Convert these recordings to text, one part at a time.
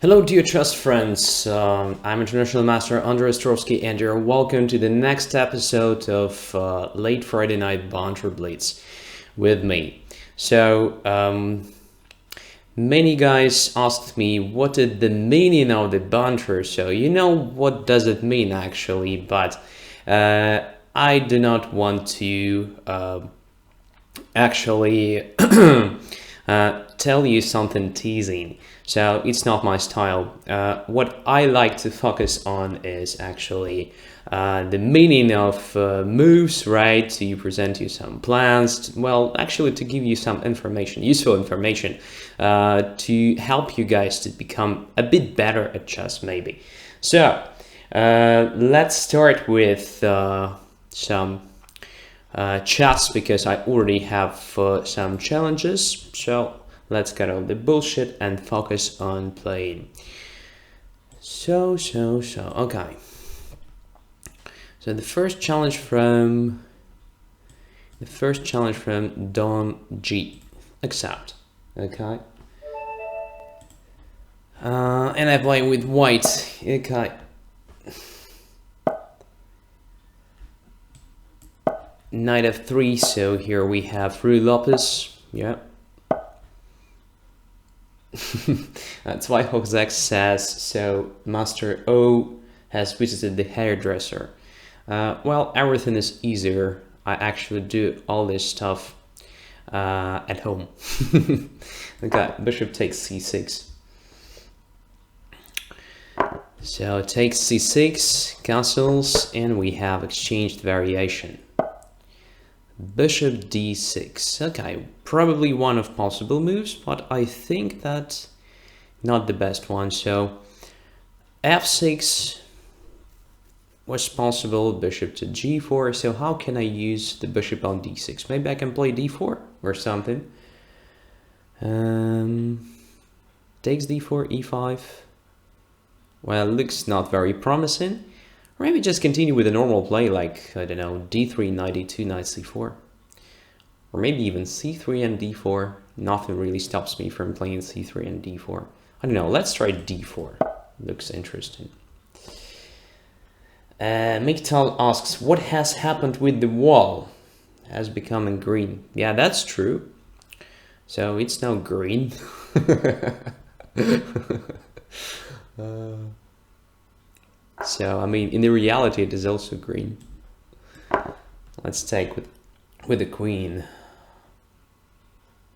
Hello, dear chess friends. I'm International Master Mostrovski, and you're welcome to the next episode of Late Friday Night Banter Blitz with me. Many guys asked me what is the meaning of the banter. So, you know what does it mean actually, but I do not want to actually tell you something teasing. So it's not my style. What I like to focus on is actually the meaning of moves, right? To present you some plans. Well, actually, to give you some information, useful information, to help you guys to become a bit better at chess, maybe. So let's start with some chats because I already have some challenges. So let's cut all the bullshit and focus on playing. Okay. So the first challenge from Don G. Accept. Okay. And I play with white. Okay. Knight f3, so here we have Rue Lopez. Yeah. That's why Hoxax says, so Master O has visited the hairdresser. Well, everything is easier. I actually do all this stuff at home. Okay, bishop takes c6. So takes c6, castles, and we have exchanged variation. Bishop d6. Okay, probably one of possible moves, but I think that's not the best one. So f6 was possible, bishop to g4. So how can I use the bishop on d6? Maybe I can play d4 or something. Takes d4, e5. Well, looks not very promising. Or maybe just continue with a normal play like, I don't know, d3, knight e2, knight c4. Or maybe even c3 and d4. Nothing really stops me from playing c3 and d4. I don't know, let's try d4. Looks interesting. Miktal asks, what has happened with the wall? It has become green. Yeah, that's true. So it's now green. So, I mean, in the reality, it is also green. Let's take with the queen.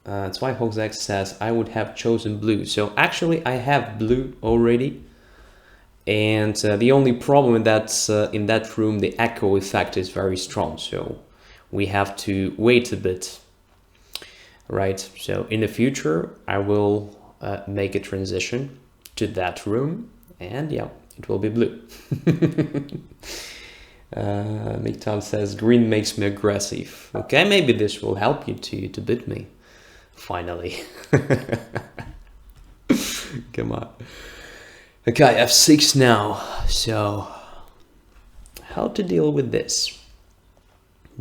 That's why Hoxax says I would have chosen blue. So actually, I have blue already. And the only problem is that in that room, the echo effect is very strong. So we have to wait a bit, right? So in the future, I will make a transition to that room. And yeah, it will be blue. Miktam says, green makes me aggressive. Okay, maybe this will help you to beat me. Finally. Come on. Okay, f6 now. So, how to deal with this?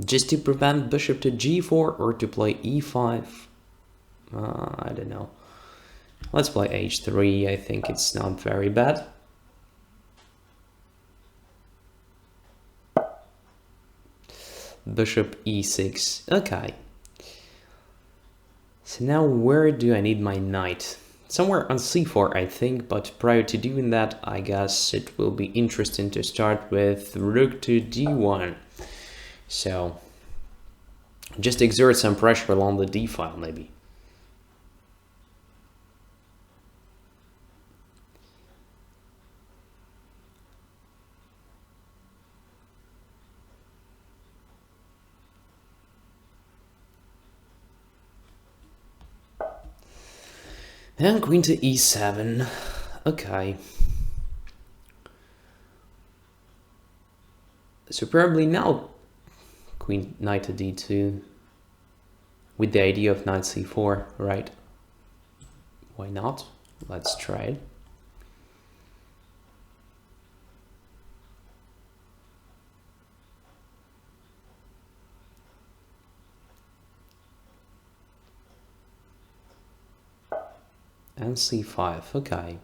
Just to prevent bishop to g4 or to play e5? I don't know. Let's play h3. I think it's not very bad. Bishop e6. Okay. So now where do I need my knight? Somewhere on c4, I think, but prior to doing that, I guess it will be interesting to start with rook to d1. So just exert some pressure along the d file, maybe. And queen to e7. Okay. So probably now queen knight to d2 with the idea of knight c4, right? Why not? Let's try it. And c5, okay.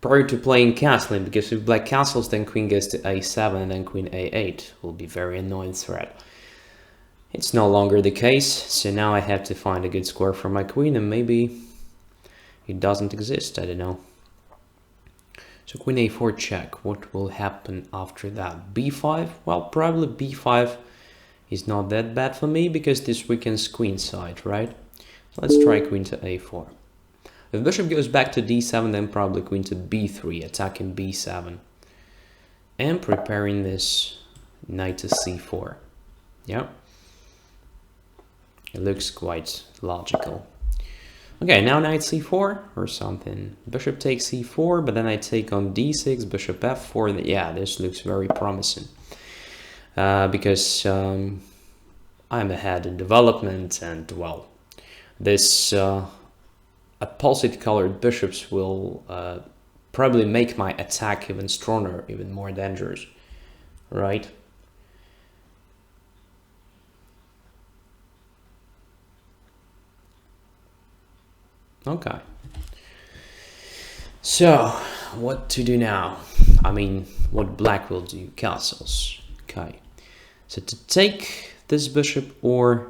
prior to playing castling, because if black castles, then queen goes to a7 and then queen a8 will be very annoying threat. It's no longer the case, so now I have to find a good square for my queen, and maybe it doesn't exist, I don't know. So queen a4 check, what will happen after that? b5? Well, probably b5 is not that bad for me, because this weakens queen side, right? So let's try queen to a4. If bishop goes back to d7, then probably queen to b3, attacking b7. And preparing this knight to c4. Yeah. It looks quite logical. Okay, now knight c4 or something. Bishop takes c4, but then I take on d6, bishop f4. Yeah, this looks very promising. Because I'm ahead in development, and well, this opposite colored bishops will probably make my attack even stronger, even more dangerous, right? Okay. So, what to do now? I mean, what black will do? Castles. Okay. So to take this bishop or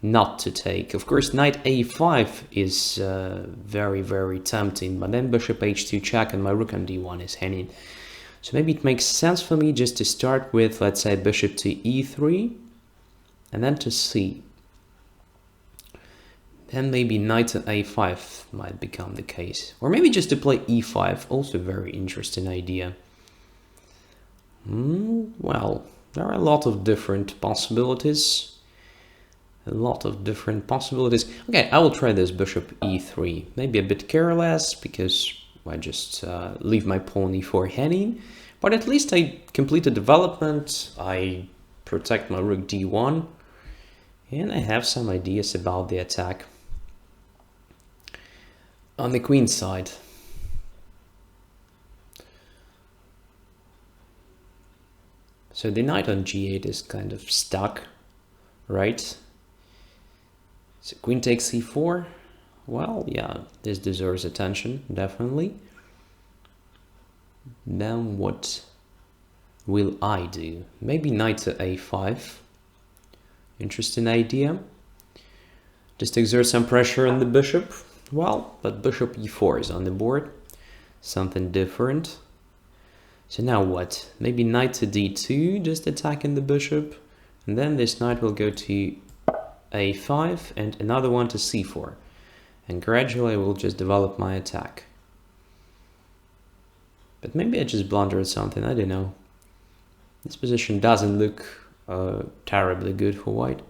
not to take. Of course, knight a5 is very, very tempting, but then bishop h2 check and my rook on d1 is hanging. So maybe it makes sense for me just to start with, let's say, bishop to e3 and then to c. Then maybe knight to a5 might become the case. Or maybe just to play e5, also a very interesting idea. Well, there are a lot of different possibilities. Okay, I will try this bishop e3. Maybe a bit careless, because I just leave my pawn e4 hanging. But at least I complete the development. I protect my rook d1. And I have some ideas about the attack. On the queen side, so the knight on g8 is kind of stuck, right? So queen takes c4. Well, yeah, this deserves attention, definitely. Then what will I do? Maybe knight to a5. Interesting idea. Just exert some pressure on the bishop. Well, but bishop e4 is on the board. Something different. So now what? Maybe knight to d2, just attacking the bishop. And then this knight will go to a5 and another one to c4. And gradually I will just develop my attack. But maybe I just blundered something, I don't know. This position doesn't look terribly good for white.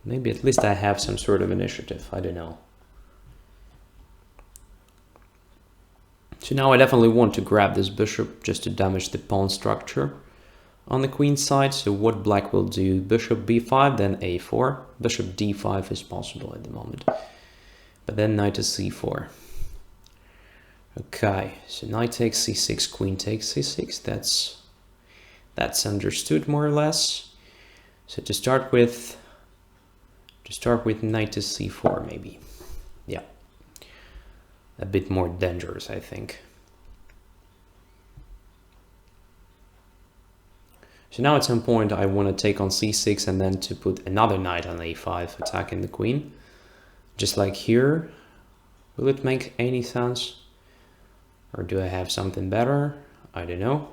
Maybe at least I have some sort of initiative, I don't know. So now I definitely want to grab this bishop just to damage the pawn structure on the queen side. So what black will do? Bishop b5, then a4. Bishop d5 is possible at the moment. But then knight to c4. Okay, so knight takes c6, queen takes c6. That's understood more or less. So to start with knight to c4 maybe. Yeah. A bit more dangerous, I think. So now at some point I want to take on c6 and then to put another knight on a5, attacking the queen. Just like here. Will it make any sense? Or do I have something better? I don't know.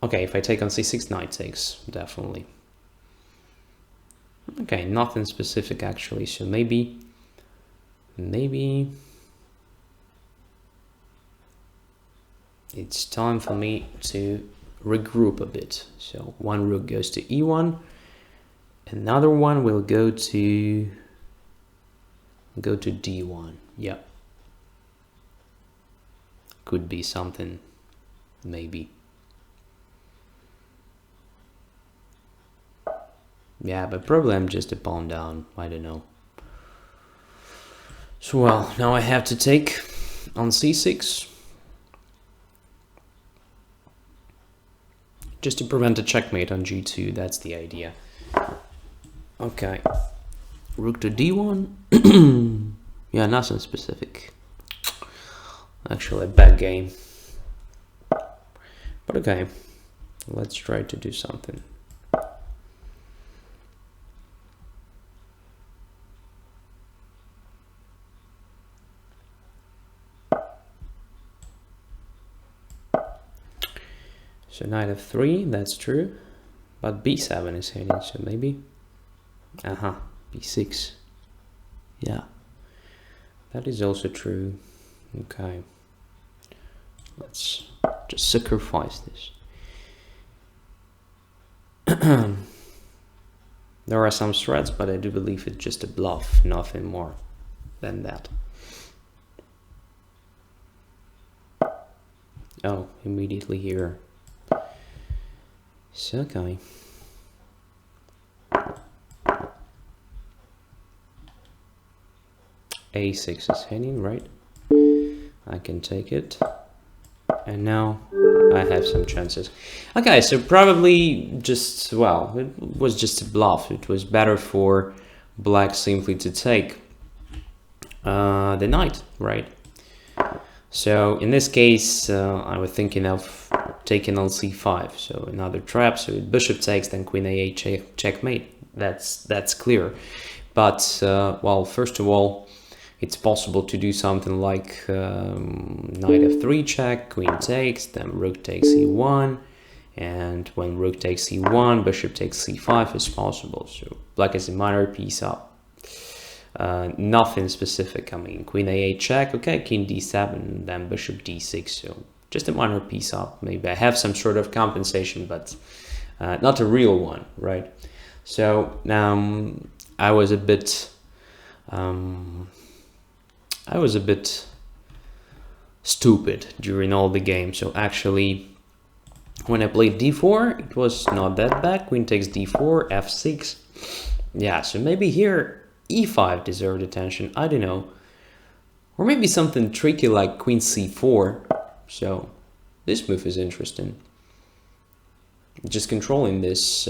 Okay, if I take on c6, knight takes, definitely. Okay, nothing specific actually, so maybe it's time for me to regroup a bit. So one rook goes to e1, another one will go to d1. Yeah, could be something, maybe. Yeah, but probably I'm just a pawn down, I don't know. So well, now I have to take on c6. Just to prevent a checkmate on g2, that's the idea. Okay, rook to d1. Yeah, nothing specific. Actually a bad game. But okay, let's try to do something. So knight f3, that's true. But b7 is hitting, so maybe. b6. Yeah, that is also true. Okay, let's just sacrifice this. There are some threats, but I do believe it's just a bluff, nothing more than that. Oh, immediately here. So, okay. a6 is hitting, right? I can take it. And now I have some chances. Okay, so probably just, well, it was just a bluff. It was better for black simply to take the knight, right? So in this case, I was thinking of taking on c5. So another trap. So bishop takes, then queen a8 checkmate. That's clear. But well, first of all, it's possible to do something like knight f3 check, queen takes, then rook takes e1, and when rook takes e1, bishop takes c5 is possible. So black is a minor piece up. Nothing specific. I mean, queen a8 check, okay, king d7, then bishop d6. So just a minor piece up. Maybe I have some sort of compensation, but not a real one, right? So I was a bit stupid during all the game. So actually, when I played d4, it was not that bad. Queen takes d4, f6. Yeah, so maybe here e5 deserved attention. I don't know. Or maybe something tricky like queen c4. So this move is interesting. Just controlling this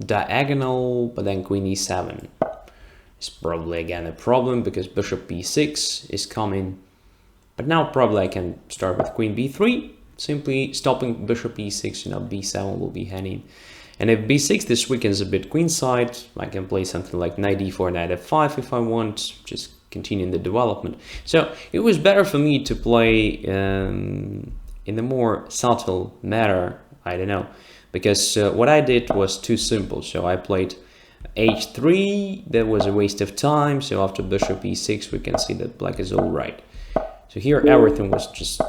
diagonal, but then queen e7 is probably again a problem because bishop b6 is coming. But now probably I can start with queen b3, simply stopping bishop e6, b7 will be hanging. And if b6, this weakens a bit queenside, I can play something like knight d4, knight f5 if I want, just continuing the development. So it was better for me to play in a more subtle manner, I don't know, because what I did was too simple. So I played h3, that was a waste of time. So after bishop e6, we can see that black is all right. So here everything was just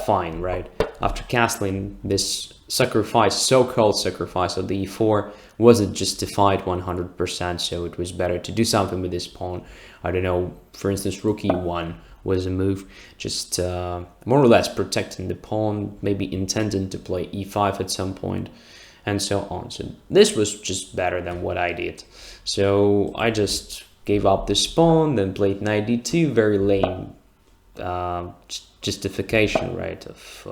fine, right? After castling, this sacrifice, so-called sacrifice of the e4 wasn't justified 100%, so it was better to do something with this pawn. I don't know, for instance, rook e1 was a move, just more or less protecting the pawn, maybe intending to play e5 at some point, and so on. So this was just better than what I did. So I just gave up this pawn, then played knight d2, very lame justification, right, of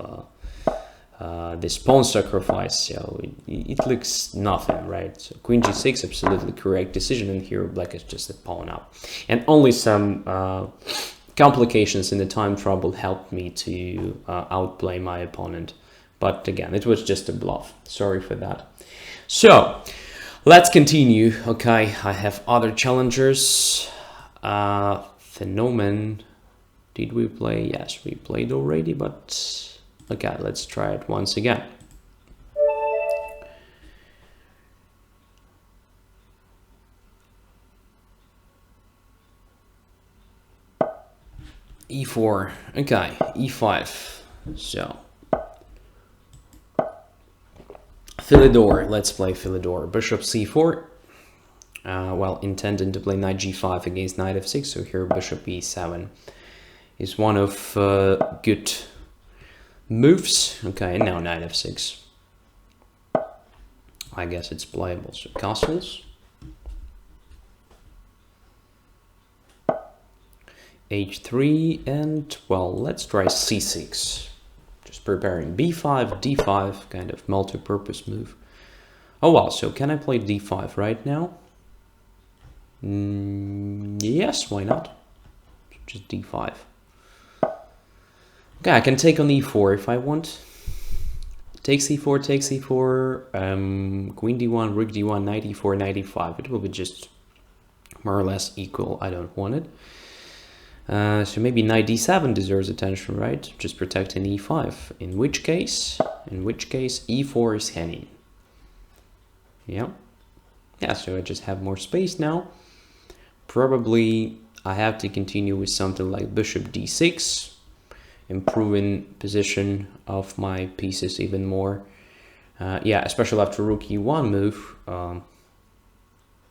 this pawn sacrifice. So it looks nothing, right? So queen g6, absolutely correct decision, and here black is just a pawn up. And only some complications in the time trouble helped me to outplay my opponent. But again, it was just a bluff. Sorry for that. So let's continue. Okay, I have other challengers. Phenomenon. Did we play? Yes, we played already, but okay, let's try it once again. e4, okay, e5, so Philidor, let's play Philidor. Bishop c4, well, intending to play knight g5 against knight f6, so here bishop e7 is one of good moves. Okay, now knight f6. I guess it's playable. So castles. h3, and well, let's try c6. Just preparing b5, d5, kind of multi-purpose move. Oh well, so can I play d5 right now? Yes, why not? Just d5. Okay, I can take on e4 if I want. Take c4, take c4, queen d1, rook d1, knight e4, knight e5. It will be just more or less equal. I don't want it. So maybe knight d7 deserves attention, right? Just protecting e5. In which case e4 is hanging. Yeah. Yeah, so I just have more space now. Probably I have to continue with something like bishop d6, improving position of my pieces even more. Yeah, especially after rook e1 move.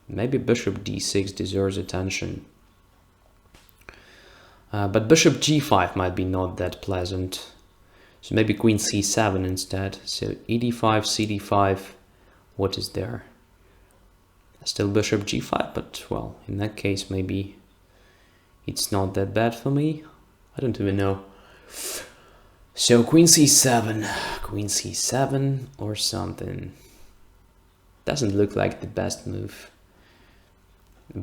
Maybe bishop d6 deserves attention. But bishop g5 might be not that pleasant. So maybe queen c7 instead. So ed5, cd5, what is there? Still bishop g5, but well, in that case maybe it's not that bad for me. I don't even know. So queen c7 or something. Doesn't look like the best move.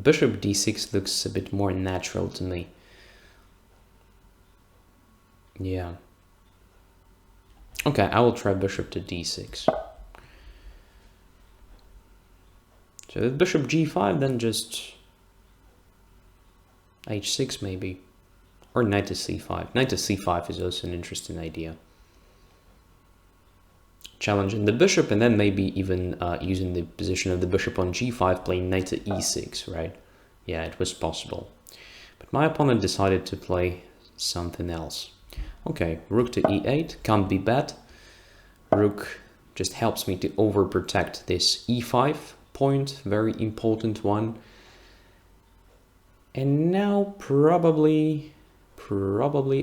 Bishop d6 looks a bit more natural to me. Yeah. Okay, I will try bishop to d6. So if bishop g5, then just h6 maybe. Or knight to c5. Knight to c5 is also an interesting idea. Challenging the bishop and then maybe even using the position of the bishop on g5, playing knight to e6, right? Yeah, it was possible. But my opponent decided to play something else. Okay, rook to e8, can't be bad. Rook just helps me to overprotect this e5 point, very important one. And now probably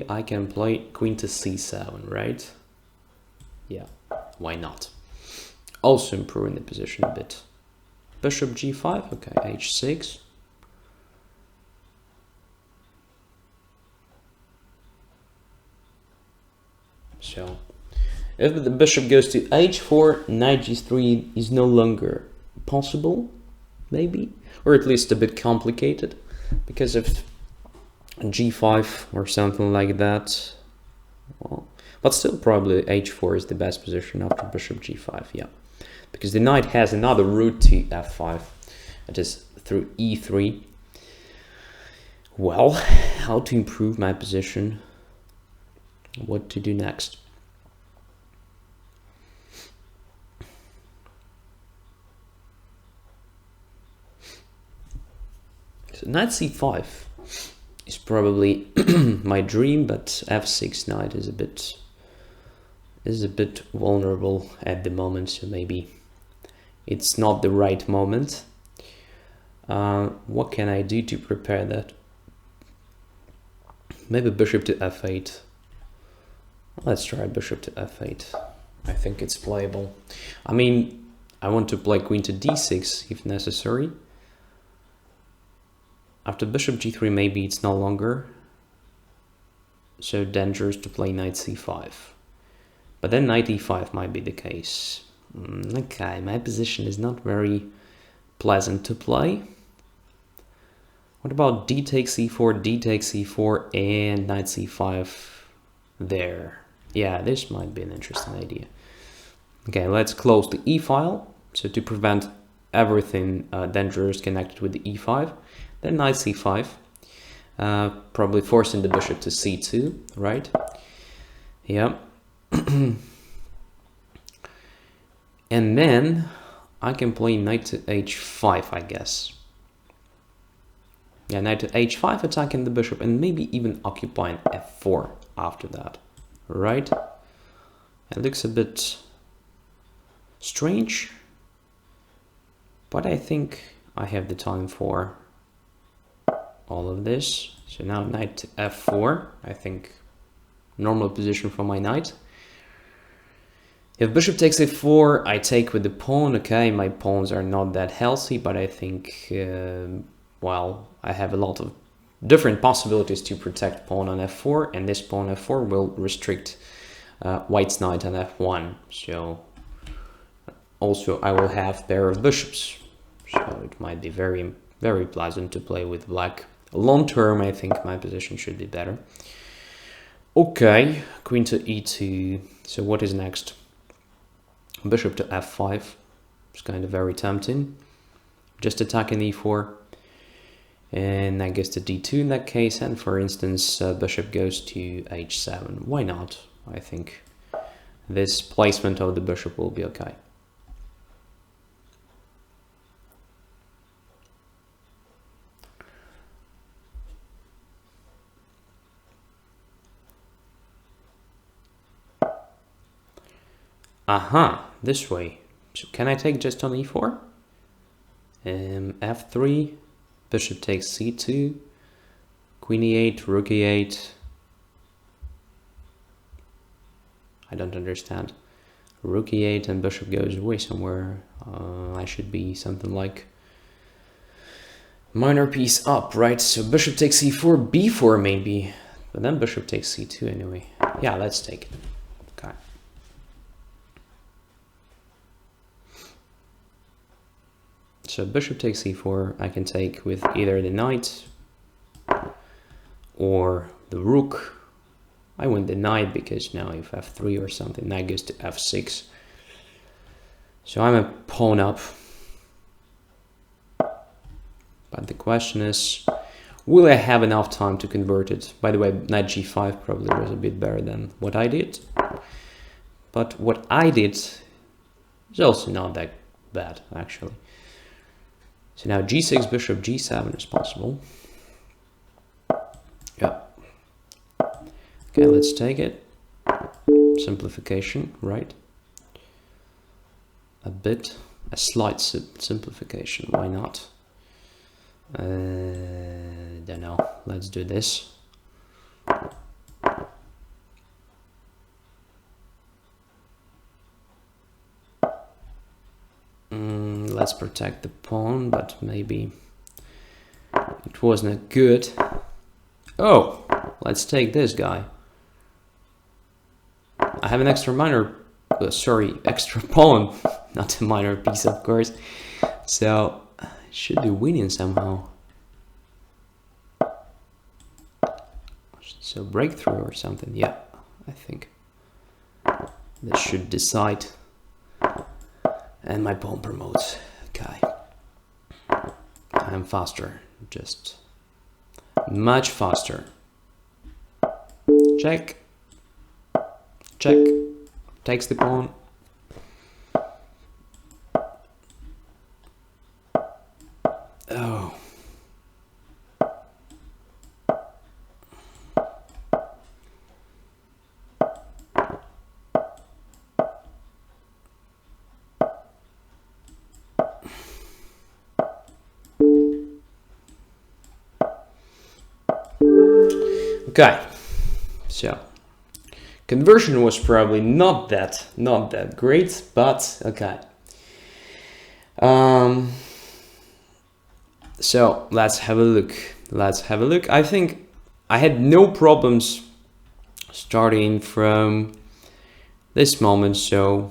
I can play queen to c7, right? Yeah, why not? Also improving the position a bit. Bishop g5, okay, h6. So if the bishop goes to h4, knight g3 is no longer possible, maybe, or at least a bit complicated, because of g5 or something like that. Well, but still probably h4 is the best position after bishop g5, yeah, because the knight has another route to f5, it is through e3. Well, how to improve my position, what to do next? So knight c5 is probably my dream, but f6 knight is a bit vulnerable at the moment, so maybe it's not the right moment. What can I do to prepare that? Maybe bishop to f8. Let's try bishop to f8. I think it's playable. I mean, I want to play queen to d6 if necessary. After bishop g3, maybe it's no longer so dangerous to play knight c5. But then knight e5 might be the case. Okay, my position is not very pleasant to play. What about d takes e4, d takes e4, and knight c5 there? Yeah, this might be an interesting idea. Okay, let's close the e file. So to prevent everything dangerous connected with the e5, then knight c5, probably forcing the bishop to c2, right? Yeah. And then I can play knight to h5, I guess. Yeah, knight to h5, attacking the bishop, and maybe even occupying f4 after that, right? It looks a bit strange, but I think I have the time for all of this. So now knight to f4, I think normal position for my knight. If bishop takes a4, I take with the pawn. Okay, my pawns are not that healthy, but I think, well, I have a lot of different possibilities to protect pawn on f4, and this pawn f4 will restrict white's knight on f1. So also I will have pair of bishops, so it might be very, very pleasant to play with black. Long term, I think my position should be better. Okay, queen to e2. So what is next? Bishop to f5. It's kind of very tempting. Just attacking e4. And I guess to d2 in that case. And for instance, bishop goes to h7. Why not? I think this placement of the bishop will be okay. Aha, this way. So can I take just on e4? F3, bishop takes c2, queen e8, rook e8. I don't understand. Rook e8 and bishop goes away somewhere. I should be something like minor piece up, right? So bishop takes c4, b4 maybe. But then bishop takes c2 anyway. Yeah, let's take it. Okay. So bishop takes c4, I can take with either the knight or the rook. I win the knight because now if f3 or something, knight goes to f6. So I'm a pawn up. But the question is, will I have enough time to convert it? By the way, knight g5 probably was a bit better than what I did. But what I did is also not that bad, actually. So now g6, bishop g7 is possible. Yeah. Okay, let's take it. Simplification, right? A slight simplification, why not? Don't know, let's do this. Let's protect the pawn, but maybe it wasn't good. Oh, let's take this guy. I have an extra minor, extra pawn, not a minor piece, of course. So I should be winning somehow. So breakthrough or something, yeah, I think this should decide. And my pawn promotes. Okay. I'm faster, just much faster. Check. Check. Takes the pawn. Oh. Okay, so conversion was probably not that great, but okay. So let's have a look. I think I had no problems starting from this moment. So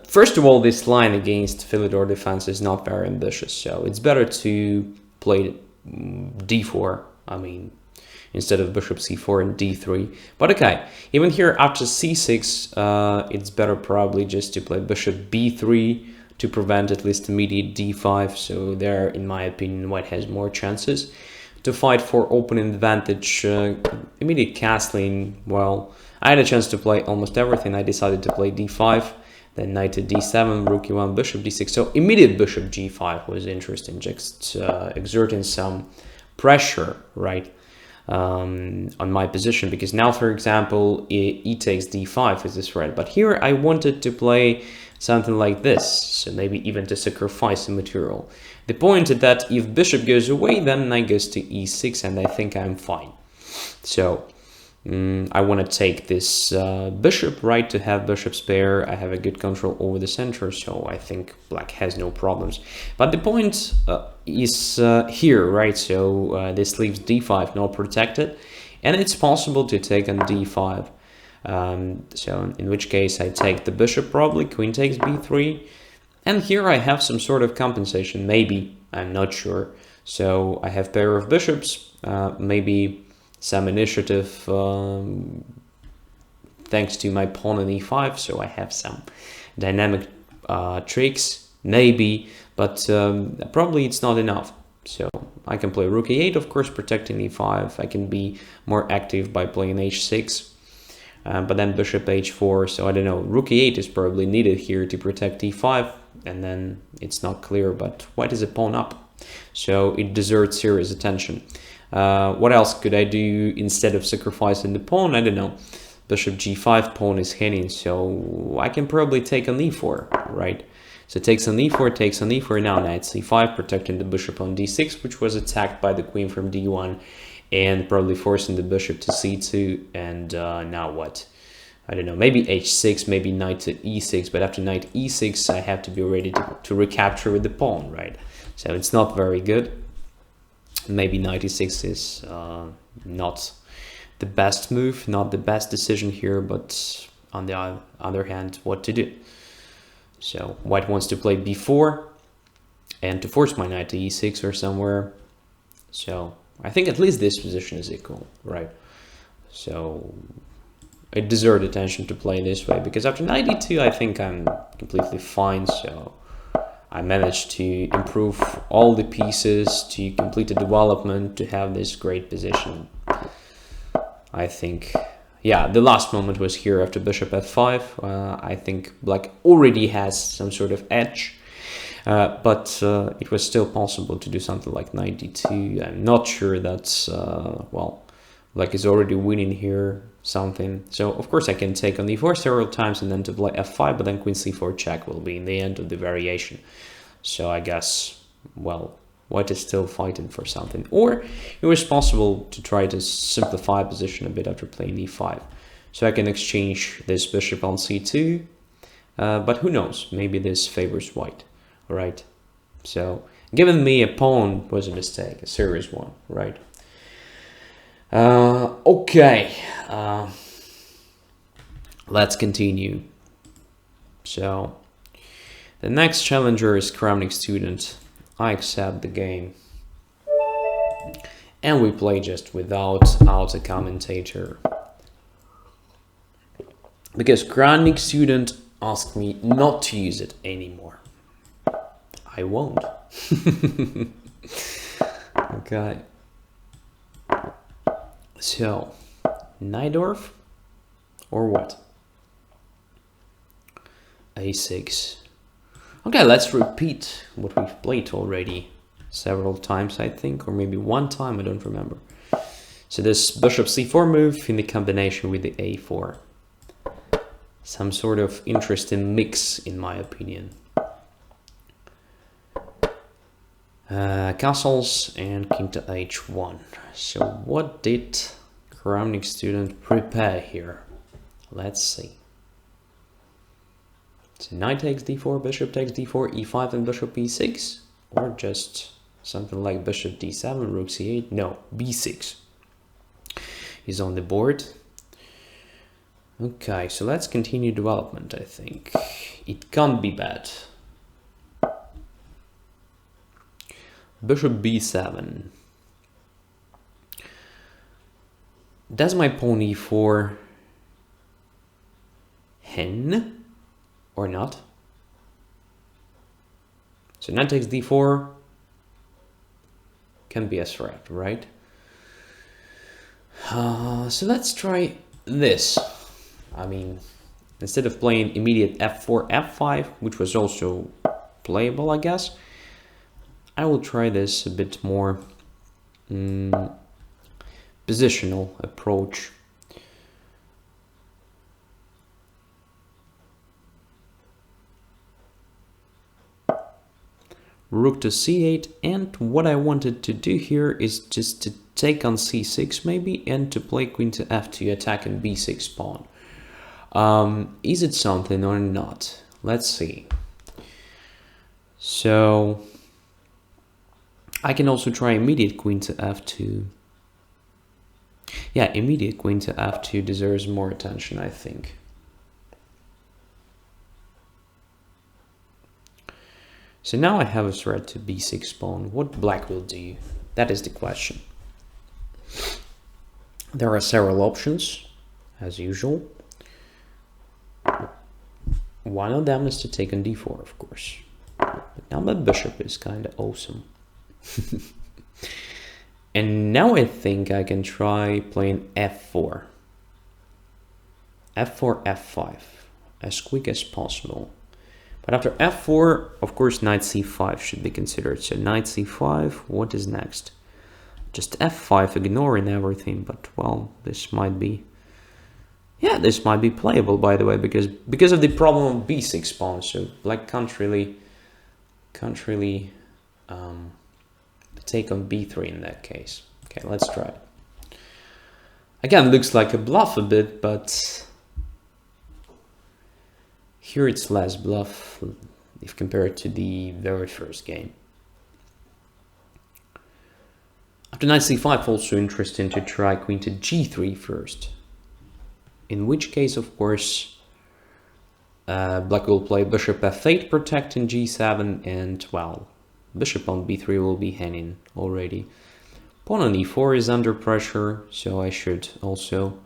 first of all, this line against Philidor defense is not very ambitious, so it's better to play d4. I mean, instead of bishop c4 and d3. But okay, even here after c6, it's better probably just to play bishop b3 to prevent at least immediate d5. So there, in my opinion, white has more chances to fight for opening advantage. Immediate castling, well, I had a chance to play almost everything. I decided to play d5, then knight to d7, rook e1, bishop d6. So immediate bishop g5 was interesting, just exerting some pressure, right? On my position, because now, for example, e takes d5 is a threat, but here I wanted to play something like this, so maybe even to sacrifice some material. The point is that if bishop goes away, then knight goes to e6, and I think I'm fine. So I want to take this bishop, right, to have bishop spare. I have a good control over the center, so I think black has no problems. But the point is here, right? So this leaves d5 not protected, and it's possible to take on d5. So in which case I take the bishop probably, queen takes b3, and here I have some sort of compensation, maybe, I'm not sure. So I have pair of bishops, maybe some initiative thanks to my pawn on e5, so I have some dynamic tricks, maybe, but probably it's not enough. So I can play rook e8, of course, protecting e5. I can be more active by playing h6, but then bishop h4. So I don't know, rook e8 is probably needed here to protect e5, and then it's not clear, but white is a pawn up, so it deserves serious attention. What else could I do instead of sacrificing the pawn? I don't know. Bishop g5, pawn is hanging, so I can probably take on e4, right? So takes on e4, takes on e4, now knight c5, protecting the bishop on d6, which was attacked by the queen from d1, and probably forcing the bishop to c2, and now what? I don't know, maybe h6, maybe knight to e6, but after knight e6, I have to be ready to recapture with the pawn, right? So it's not very good. Maybe knight e6 is not the best move, not the best decision here, but on the other hand, what to do? So white wants to play b4 and to force my knight to e6 or somewhere. So I think at least this position is equal, right? So it deserved attention to play this way, because after knight e2 I think I'm completely fine. So I managed to improve all the pieces, to complete the development, to have this great position. I think, yeah, the last moment was here after bishop f5. I think black already has some sort of edge, but it was still possible to do something like knight d2. I'm not sure that's, well, black is already winning here something. So of course I can take on e4 several times and then to play f5, but then queen c4 check will be in the end of the variation. So I guess, well, white is still fighting for something. Or it was possible to try to simplify position a bit after playing e5. So I can exchange this bishop on c2, but who knows, maybe this favors white, right? So giving me a pawn was a mistake, a serious one, right? Okay, let's continue. So the next challenger is Kramnik student. I accept the game, and we play just without a commentator, because Kramnik student asked me not to use it anymore. I won't. Okay. So, Najdorf or what? a6. Okay, let's repeat what we've played already several times, I think, or maybe one time, I don't remember. So this bishop c4 move in the combination with the a4. Some sort of interesting mix, in my opinion. Castles and king to h1. So what did Kramnik student prepare here? Let's see. So knight takes d4, bishop takes d4, e5 and bishop e6, or just something like bishop d7, rook c8. No, b6 is on the board. Okay, so let's continue development. I think it can't be bad. Bishop b7. Does my pawn e4 hen or not? So knight takes d4 can be a threat, right? So let's try this. I mean, instead of playing immediate f4, f5, which was also playable, I guess, I will try this a bit more positional approach. Rook to c8, and what I wanted to do here is just to take on c6 maybe, and to play queen to f2, attacking b6 pawn. Is it something or not? Let's see. So I can also try immediate queen to f2. Yeah, immediate queen to f2 deserves more attention, I think. So now I have a threat to b6 pawn. What black will do? That is the question. There are several options, as usual. One of them is to take on d4, of course. But now my bishop is kind of awesome. And now I think I can try playing f4. f4, f5, as quick as possible. But after f4, of course, knight c5 should be considered. So knight c5, what is next? Just f5, ignoring everything, but well, this might be... Yeah, this might be playable, by the way, because of the problem of b6 pawn. So black can't really take on b3 in that case. Okay, let's try it. Again, looks like a bluff a bit, but here it's less bluff if compared to the very first game. After knight c5, also interesting to try queen to g3 first. In which case, of course, black will play bishop f8 protecting g7, and well, bishop on b3 will be hanging already. Pawn on e4 is under pressure, so I should also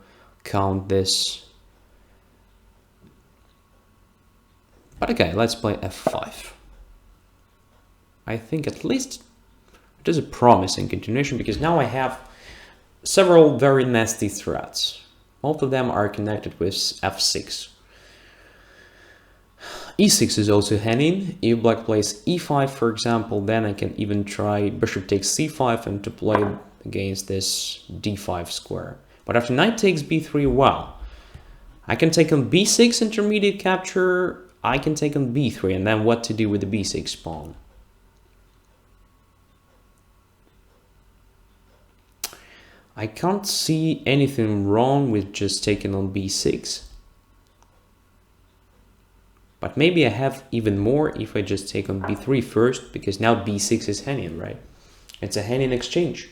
count this. But okay, let's play f5. I think at least it is a promising continuation, because now I have several very nasty threats. Most of them are connected with f6. e6 is also hanging. If black plays e5, for example, then I can even try bishop takes c5 and to play against this d5 square. But after knight takes b3, wow, I can take on b6 intermediate capture, I can take on b3, and then what to do with the b6 pawn? I can't see anything wrong with just taking on b6. But maybe I have even more if I just take on b3 first, because now b6 is hanging, right? It's a hanging exchange.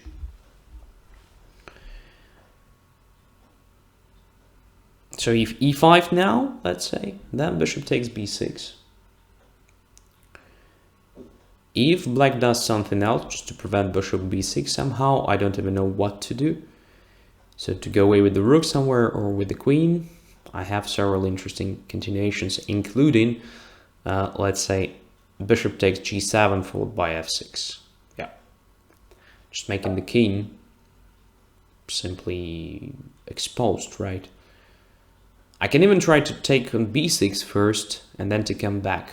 So if e5 now, let's say, then bishop takes b6. If black does something else just to prevent bishop b6 somehow, I don't even know what to do. So to go away with the rook somewhere or with the queen, I have several interesting continuations, including, let's say, bishop takes g7 followed by f6. Yeah, just making the king simply exposed, right? I can even try to take on b6 first and then to come back.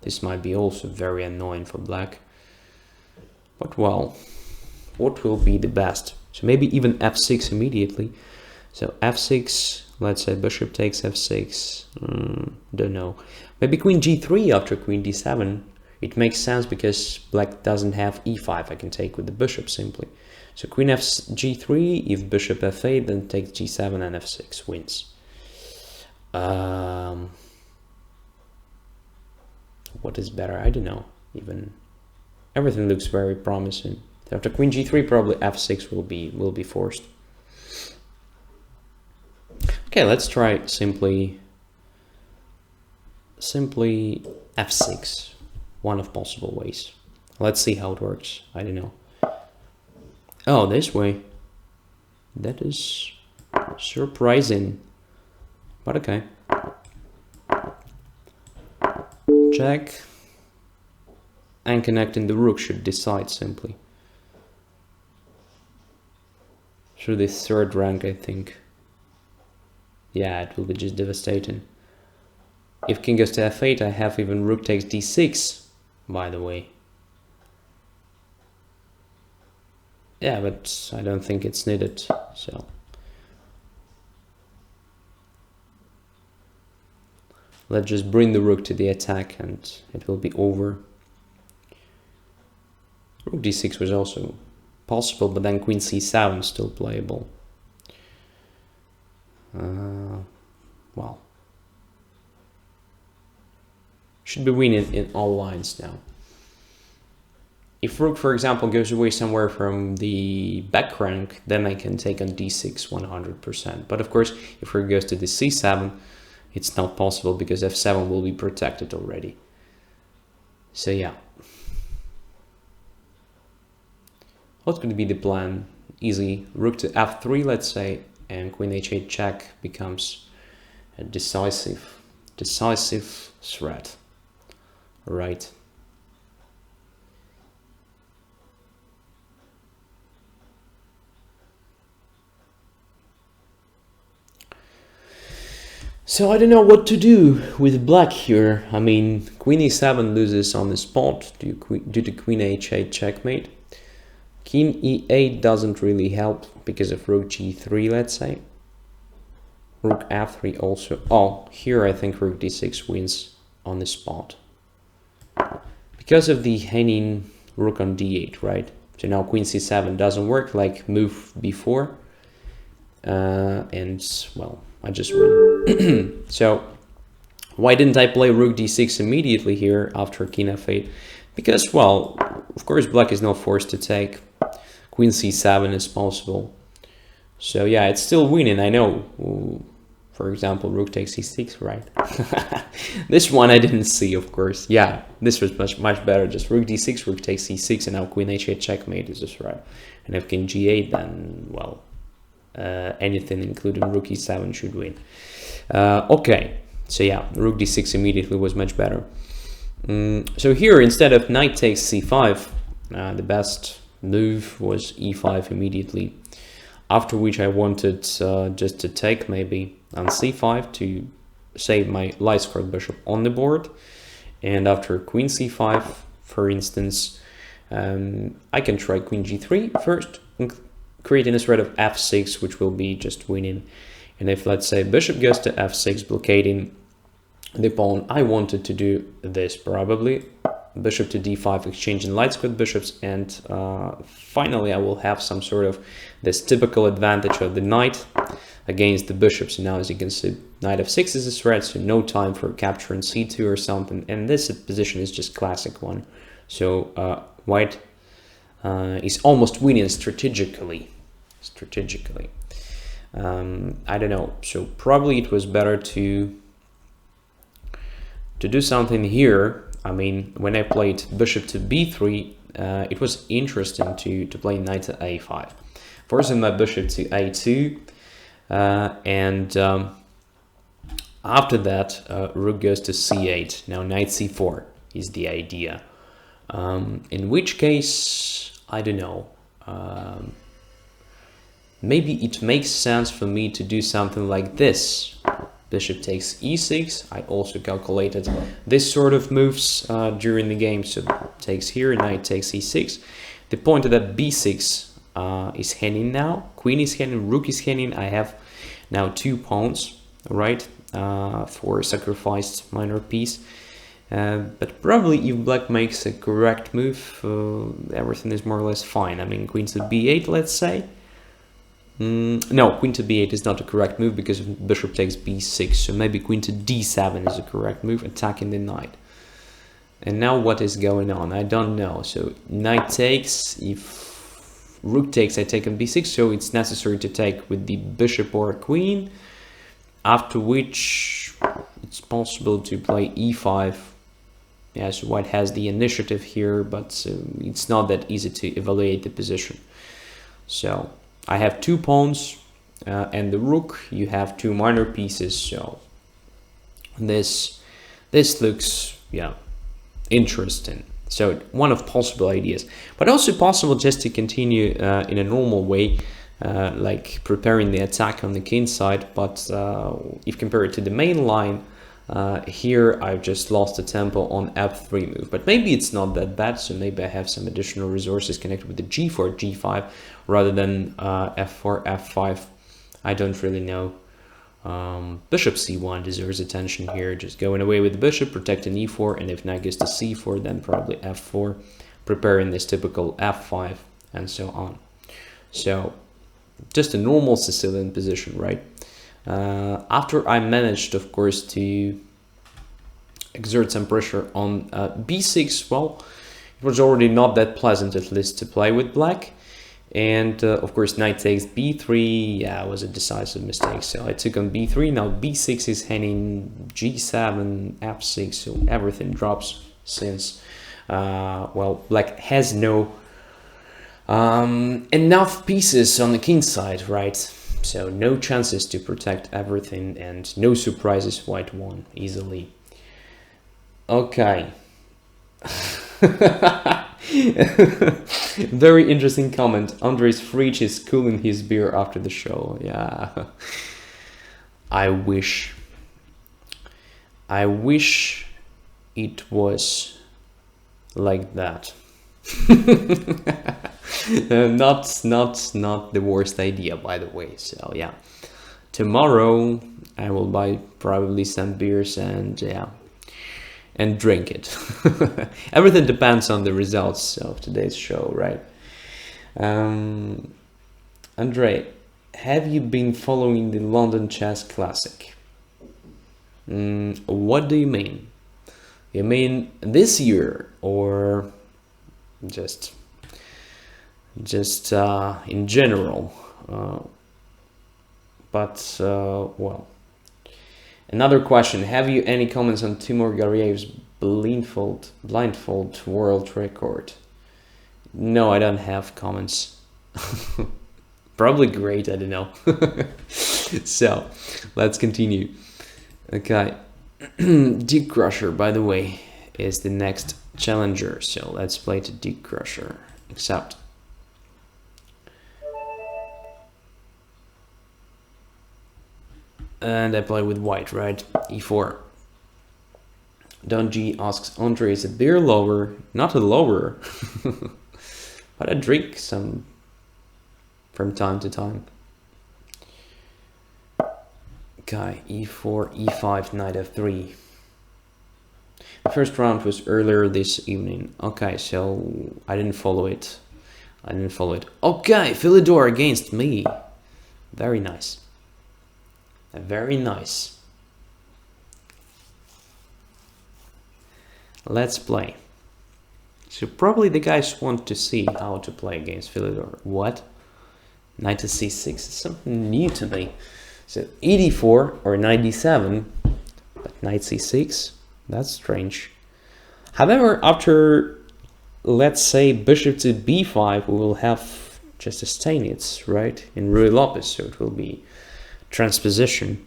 This might be also very annoying for black. But well, what will be the best? So maybe even f6 immediately. So f6, let's say bishop takes f6. Don't know. Maybe queen g3 after queen d7. It makes sense because black doesn't have e5 I can take with the bishop simply. So queen g3, if bishop f8, then takes g7 and f6 wins. What is better? I don't know. Even everything looks very promising. After queen g3, probably f6 will be forced. Okay, let's try simply f6. One of possible ways. Let's see how it works. I don't know. Oh, this way. That is surprising. But okay. Check. And connecting the rook should decide simply. Through this third rank, I think. Yeah, it will be just devastating. If king goes to f8, I have even rook takes d6, by the way. Yeah, but I don't think it's needed, so. Let's just bring the rook to the attack and it will be over. Rook d6 was also possible, but then queen c7 still playable. Well, should be winning in all lines now. If rook, for example, goes away somewhere from the back rank, then I can take on d6 100%. But of course, if rook goes to the c7, it's not possible because f7 will be protected already. So yeah. What could be the plan? easy rook to f3, let's say, and queen h8 check becomes a decisive threat, right? So I don't know what to do with black here. I mean, queen e7 loses on the spot due to queen h8 checkmate. King e8 doesn't really help because of rook g3, let's say. Rook f3 also. Oh, here I think rook d6 wins on the spot. Because of the hanging rook on d8, right? So now queen c7 doesn't work like move before. And, well, I just win. So why didn't I play rook d6 immediately here after king f8? Because, well, of course black is not forced to take. Queen c7 is possible. So yeah, it's still winning, I know. Ooh, for example, rook takes e6, right? This one I didn't see, of course. Yeah, this was much better. Just rook d6, rook takes e6, and now queen h8 checkmate is just right. And if king g8, then, well, anything including rook e7 should win. Okay, so yeah, rook d6 immediately was much better. So here, instead of knight takes c5, the best move was e5 immediately, after which I wanted just to take maybe on c5 to save my light squared bishop on the board, and after queen c5, for instance, I can try queen g3 first, creating a threat of f6, which will be just winning. And if, let's say, bishop goes to f6, blockading the pawn, I wanted to do this probably. Bishop to d5, exchanging light squared bishops, and finally I will have some sort of this typical advantage of the knight against the bishop. So now, as you can see, knight f6 is a threat, so no time for capturing c2 or something, and this position is just classic one. So white is almost winning strategically. I don't know, so probably it was better to do something here. I mean, when I played bishop to b3, it was interesting to play knight to a5, forcing my bishop to a2, and after that, rook goes to c8. Now knight c4 is the idea, in which case, I don't know, maybe it makes sense for me to do something like this. Bishop takes e6. I also calculated this sort of moves during the game. So takes here, knight takes e6. The point is that b6 is hanging now. Queen is hanging, rook is hanging. I have now 2 pawns, right, for sacrificed minor piece. But probably if black makes a correct move, everything is more or less fine. I mean, queen to b8, let's say. No, queen to b8 is not a correct move because bishop takes b6. So maybe queen to d7 is a correct move, attacking the knight. And now what is going on? I don't know. So knight takes. If rook takes, I take on b6. So it's necessary to take with the bishop or queen. After which it's possible to play e5. Yeah, so white has the initiative here, but it's not that easy to evaluate the position. So I have 2 pawns and the rook. You have 2 minor pieces. So this looks, yeah, interesting. So one of possible ideas, but also possible just to continue in a normal way, like preparing the attack on the king side. But if compared to the main line, here I've just lost the tempo on f3 move, but maybe it's not that bad. So maybe I have some additional resources connected with the g4, g5 rather than f4, f5. I don't really know. Bishop c1 deserves attention here, just going away with the bishop, protecting e4, and if knight goes to c4, then probably f4, preparing this typical f5, and so on. So just a normal Sicilian position, right? After I managed, of course, to exert some pressure on b6, well, it was already not that pleasant, at least, to play with black. And of course, knight takes b3. Yeah, it was a decisive mistake. So I took on b3. Now b6 is hanging, g7, f6. So everything drops since, well, black has no Enough pieces on the king side, right? So no chances to protect everything and no surprises. White won easily. Okay. Very interesting comment. Andres Frisch is cooling his beer after the show. Yeah. I wish it was like that. Not the worst idea, by the way. So yeah, tomorrow I will buy probably some beers and yeah, and drink it. Everything depends on the results of today's show, right? Andre, have you been following the London Chess Classic? What do you mean? You mean this year or just in general? Well, another question. Have you any comments on Timur Gariev's blindfold world record? No, I don't have comments. Probably great, I don't know. So, let's continue. Okay. Dick Crusher, by the way, is the next challenger. So, let's play to Dick Crusher. Accept. And I play with white, right? E4. Don G asks, Andre, is a beer lover? Not a lover. But I drink some from time to time. Okay, E4, E5, Knight F3. The first round was earlier this evening. Okay, so I didn't follow it. Okay, Philidor against me. Very nice. Very nice. Let's play. So probably the guys want to see how to play against Philidor. What? Knight to c6 is something new to me. So e4 or knight d7, but knight c6, that's strange. However, after, let's say, bishop to b5, we will have just a Steinitz, right? In Ruy Lopez, so it will be transposition.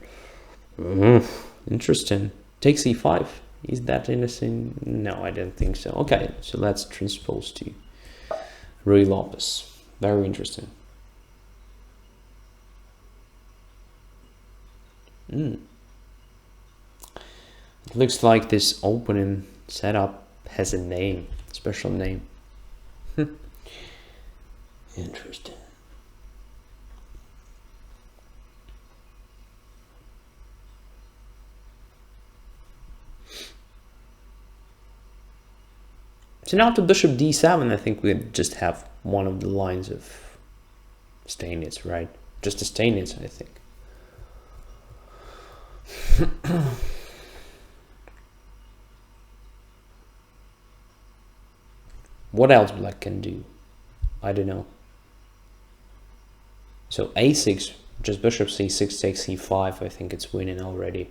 Interesting. Take c5. Is that innocent? No, I don't think so. Okay, so let's transpose to Ruy Lopez. Very interesting. It looks like this opening setup has a name, special name. Interesting. So now to bishop d7, I think we just have one of the lines of Steinitz, right? Just a Steinitz, I think. What else black can do? I don't know. So a6, just bishop c6 takes c5, I think it's winning already.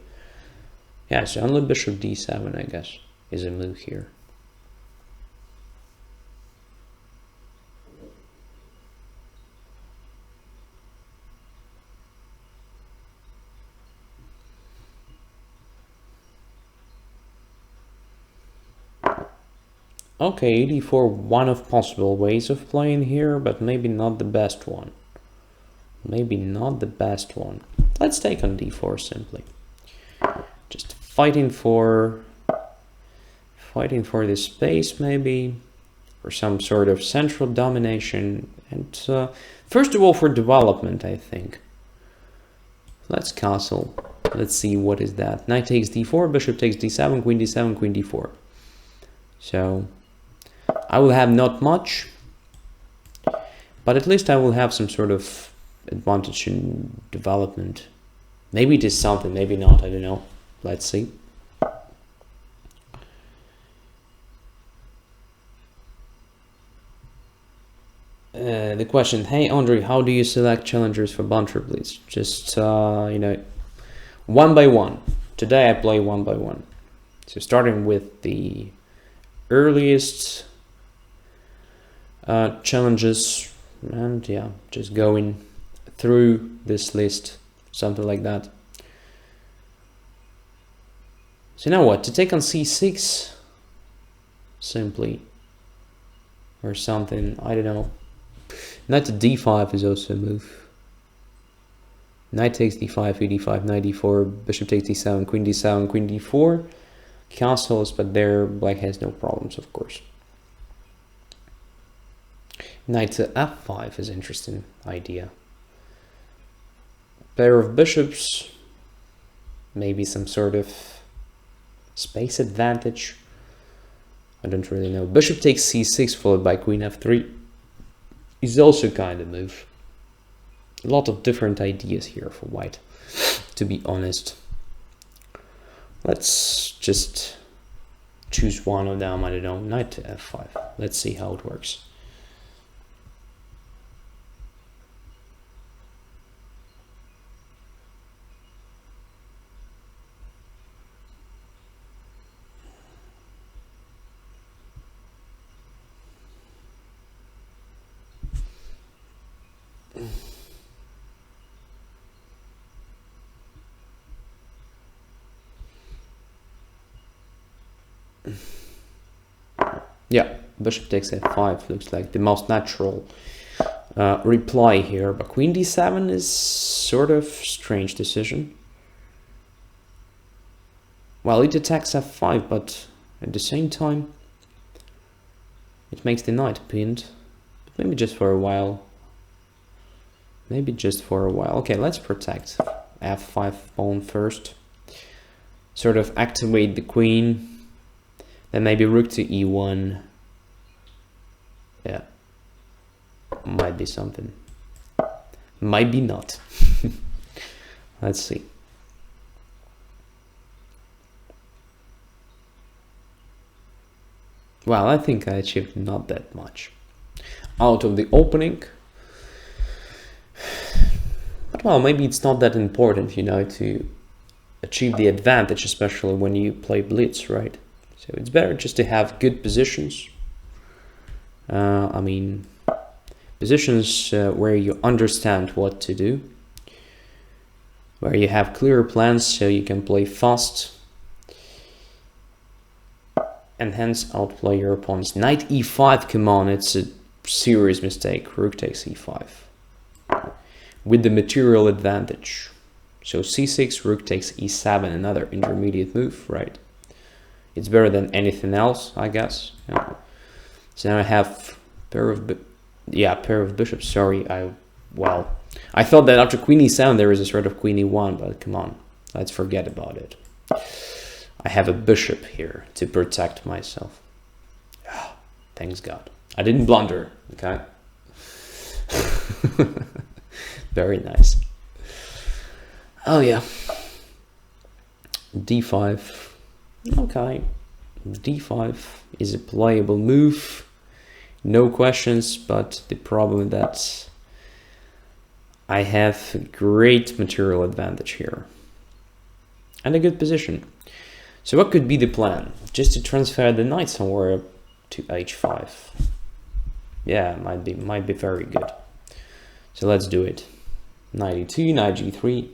Yeah, so only bishop d7, I guess, is a move here. Okay, e4, one of possible ways of playing here, but maybe not the best one. Maybe not the best one. Let's take on d4 simply. Just fighting for this space, maybe, for some sort of central domination, and first of all for development, I think. Let's castle. Let's see what is that. Knight takes d4, bishop takes d7, queen d7, queen d4. So I will have not much, but at least I will have some sort of advantage in development. Maybe it is something, maybe not, I don't know. Let's see. The question, hey Andre, how do you select challengers for Banter Blitz? Just, you know, one by one. Today I play one by one. So starting with the earliest challenges, and yeah, just going through this list, something like that. So now what? To take on c6, simply, or something, I don't know. Knight to d5 is also a move. Knight takes d5, e5, knight d4, bishop takes d7, queen d7, queen d4. Castles, but there black has no problems, of course. Knight to f5 is an interesting idea. Pair of bishops, maybe some sort of space advantage. I don't really know. Bishop takes c6 followed by queen f3 is also kind of move. A lot of different ideas here for white, to be honest. Let's just choose one of them. I don't know. Knight to f5. Let's see how it works. Yeah, bishop takes f5 looks like the most natural reply here, but queen d7 is sort of strange decision. Well, it attacks f5, but at the same time it makes the knight pinned. Maybe just for a while. Maybe just for a while. Okay, let's protect f5 pawn first. Sort of activate the queen. Then maybe rook to e1. Yeah. Might be something. Might be not. Let's see. Well, I think I achieved not that much out of the opening. But well, maybe it's not that important, you know, to achieve the advantage, especially when you play blitz, right? So it's better just to have good positions. I mean, positions where you understand what to do, where you have clear plans so you can play fast and hence outplay your opponents. Knight e5, come on, it's a serious mistake. Rook takes e5 with the material advantage. So c6, rook takes e7, another intermediate move, right? It's better than anything else, I guess. Yeah. So now I have pair of bishops. Sorry, I thought that after queen e7 there is a sort of queen e1, but come on, let's forget about it. I have a bishop here to protect myself. Oh, thanks God. I didn't blunder, okay? Very nice. Oh yeah. d5. Okay. d5 is a playable move. No questions, but the problem that I have a great material advantage here. And a good position. So what could be the plan? Just to transfer the knight somewhere to h5. Yeah, might be very good. So let's do it. Knight e2, knight g3.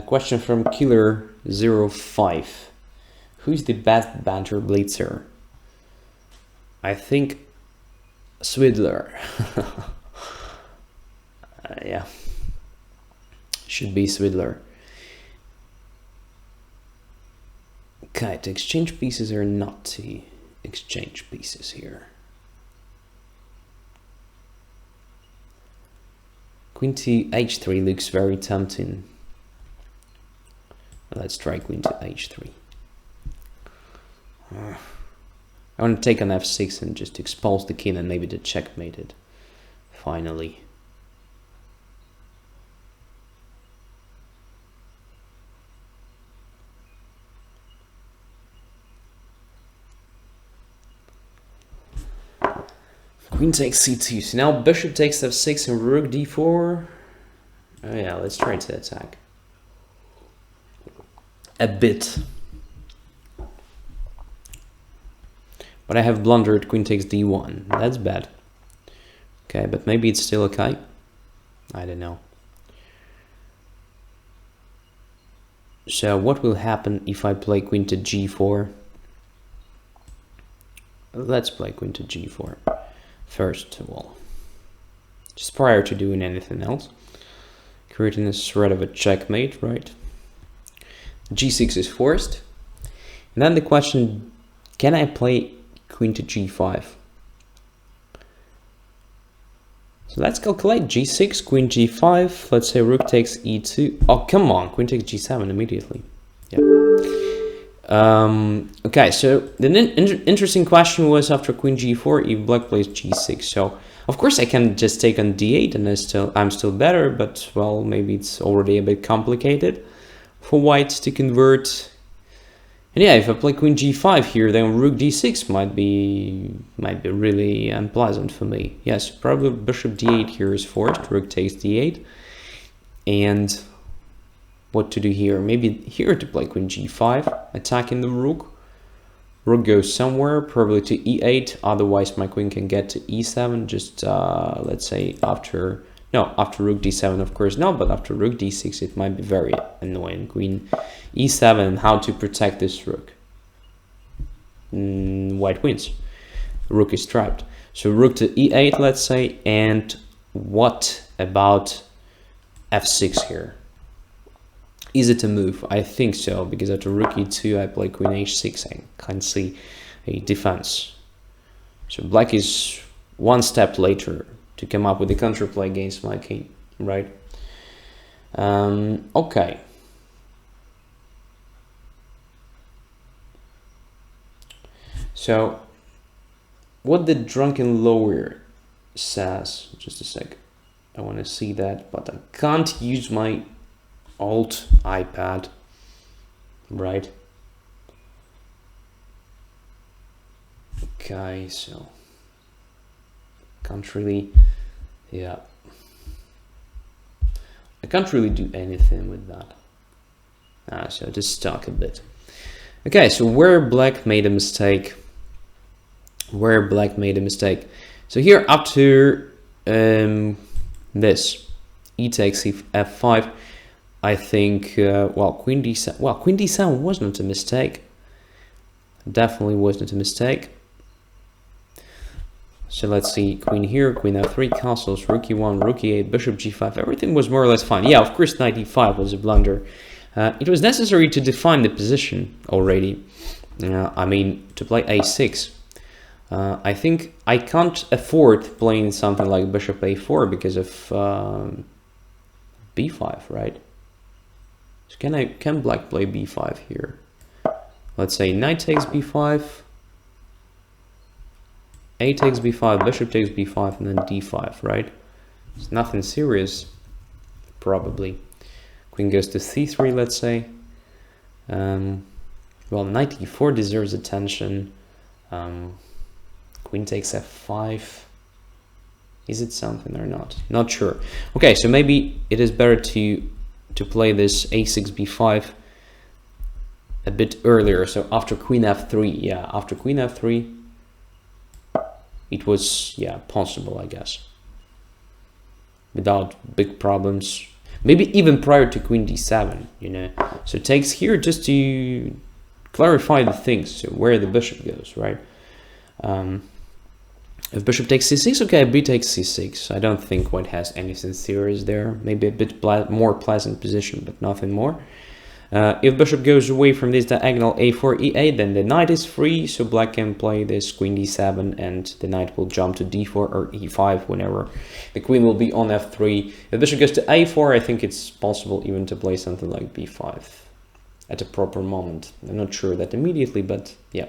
Question from Killer05. Who's the best Banter Blitzer? I think Swidler. Yeah, should be Swidler. Okay, to exchange pieces or not to exchange pieces here. Queen to h3 looks very tempting. Let's try queen to h3. I want to take on f6 and just expose the king and maybe to checkmate it. Finally. Queen takes c2. So now bishop takes f6 and rook d4. Oh yeah, let's try to attack. A bit. But I have blundered queen takes d1. That's bad. Okay, but maybe it's still okay. I don't know. So what will happen if I play queen to g4? Let's play queen to g4 first of all, just prior to doing anything else, creating a sort of a checkmate, right? g6 is forced, and then the question, can I play queen to g5? So let's calculate g6, queen g5, let's say rook takes e2. Oh, come on, queen takes g7 immediately. Yeah. Okay, so the interesting question was after queen g4 if black plays g6. So of course I can just take on d8 and I'm still better, but well, maybe it's already a bit complicated for white to convert. And yeah, if I play queen g5 here, then rook d6 might be really unpleasant for me. Yes, probably bishop d8 here is forced. Rook takes d8, and what to do here? Maybe here to play queen g5, attacking the rook. Rook goes somewhere, probably to e8. Otherwise, my queen can get to e7. Just let's say after rook d7, of course, no, but after rook d6, it might be very annoying. Queen e7, how to protect this rook? White wins. Rook is trapped. So rook to e8, let's say, and what about f6 here? Is it a move? I think so, because after rook e2, I play queen h6. I can't see a defense. So black is one step later to come up with the counterplay against my king, right? Okay. So, what the drunken lawyer says, just a sec. I want to see that, but I can't use my alt iPad, right? Okay, so can't really, yeah, I can't really do anything with that. So just stuck a bit. Okay, so where black made a mistake. So here after this, e takes f5. I think, well, queen d7. Well, queen d7 wasn't a mistake. Definitely wasn't a mistake. So let's see, queen here, queen f3, castles, rook e1, rook e8, bishop g5. Everything was more or less fine. Yeah, of course, knight e5 was a blunder. It was necessary to define the position already. I mean, to play a6. I think I can't afford playing something like bishop a4 because of b5, right? So can black play b5 here? Let's say knight takes b5, a takes b5, bishop takes b5, and then d5, right? It's nothing serious, probably. Queen goes to c3, let's say. Well, knight e4 deserves attention. Queen takes f5. Is it something or not? Not sure. Okay, so maybe it is better to play this a6 b5 a bit earlier. So after queen f3, yeah, after queen f3, it was, yeah, possible, I guess, without big problems. Maybe even prior to queen d7, you know. So takes here just to clarify the things, so where the bishop goes, right? If bishop takes c6, okay, b takes c6. I don't think white has anything serious there. Maybe a bit more pleasant position, but nothing more. If bishop goes away from this diagonal a4, e8, then the knight is free, so black can play this queen d7, and the knight will jump to d4 or e5 whenever the queen will be on f3. If bishop goes to a4, I think it's possible even to play something like b5 at a proper moment. I'm not sure that immediately, but yeah.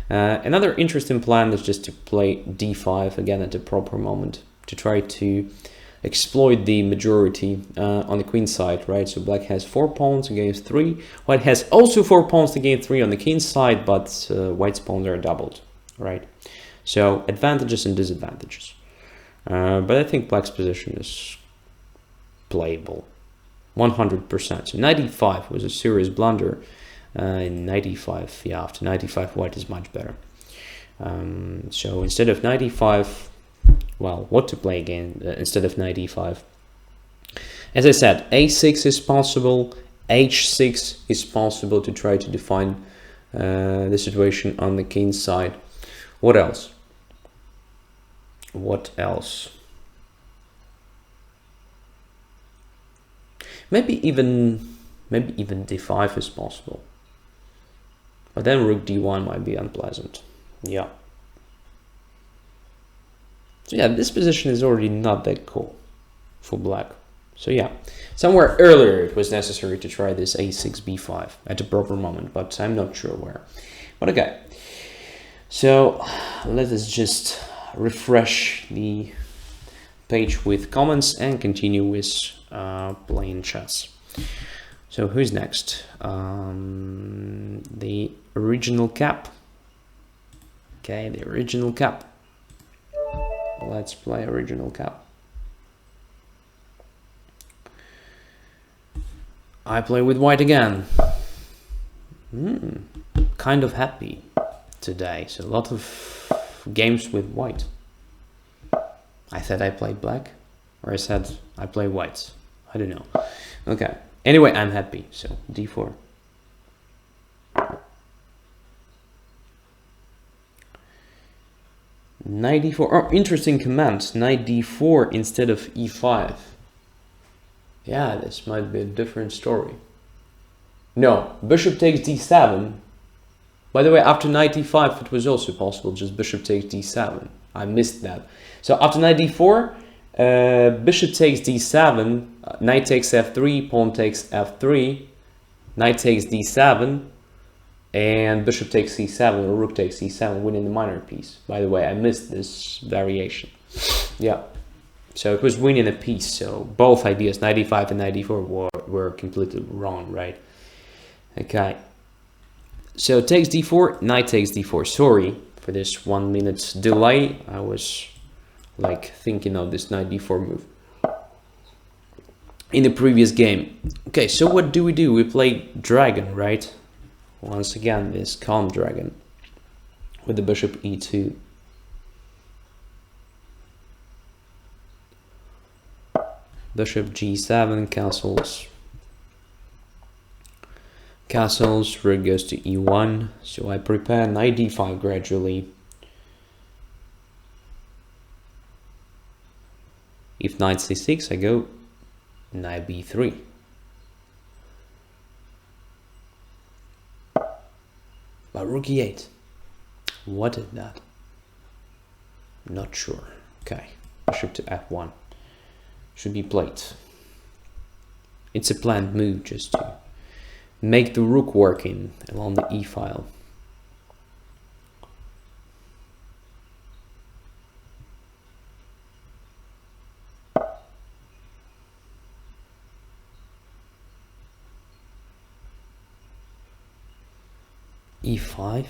Another interesting plan is just to play d5 again at a proper moment to try to exploit the majority on the queen side, right? So black has 4 pawns against 3. White has also 4 pawns against 3 on the king side, but white's pawns are doubled, right? So advantages and disadvantages. But I think black's position is playable, 100%. So knight e5 was a serious blunder. In knight e5, yeah, after knight e5, white is much better. So instead of knight e5, well, what to play again instead of knight e5? As I said, a6 is possible, h6 is possible to try to define the situation on the king side. What else? What else? Maybe even d5 is possible. But then rook d1 might be unpleasant. Yeah. So yeah, this position is already not that cool for black. So yeah, somewhere earlier it was necessary to try this a6 b5 at a proper moment, but I'm not sure where. But okay, so let us just refresh the page with comments and continue with playing chess. So who's next? The original cap. Okay, the original cap. Let's play original cap. I play with white again. Kind of happy today. So a lot of games with white. I said I played black, or I said I play white. I don't know. Okay. Anyway, I'm happy. So d4. Knight d4. Oh, interesting command. Knight d4 instead of e5. Yeah, this might be a different story. No, bishop takes d7. By the way, after knight d5, it was also possible, just bishop takes d7. I missed that. So after knight d4, bishop takes d7, knight takes f3, pawn takes f3, knight takes d7, and bishop takes c7, or rook takes c7, winning the minor piece. By the way, I missed this variation. Yeah. So it was winning a piece, so both ideas, knight e5 and knight e4, were completely wrong, right? Okay. So takes d4, knight takes d4. Sorry for this 1 minute delay. I was like thinking of this knight d4 move in the previous game. Okay, so what do? We play dragon, right? Once again, this calm dragon with the bishop e2. Bishop g7, castles. Castles, rook goes to e1. So I prepare knight d5 gradually. If knight c6, I go knight b3. But rook e8. What is that? Not sure. Okay, bishop to f1. Should be played. It's a planned move just to make the rook working along the e file. e5.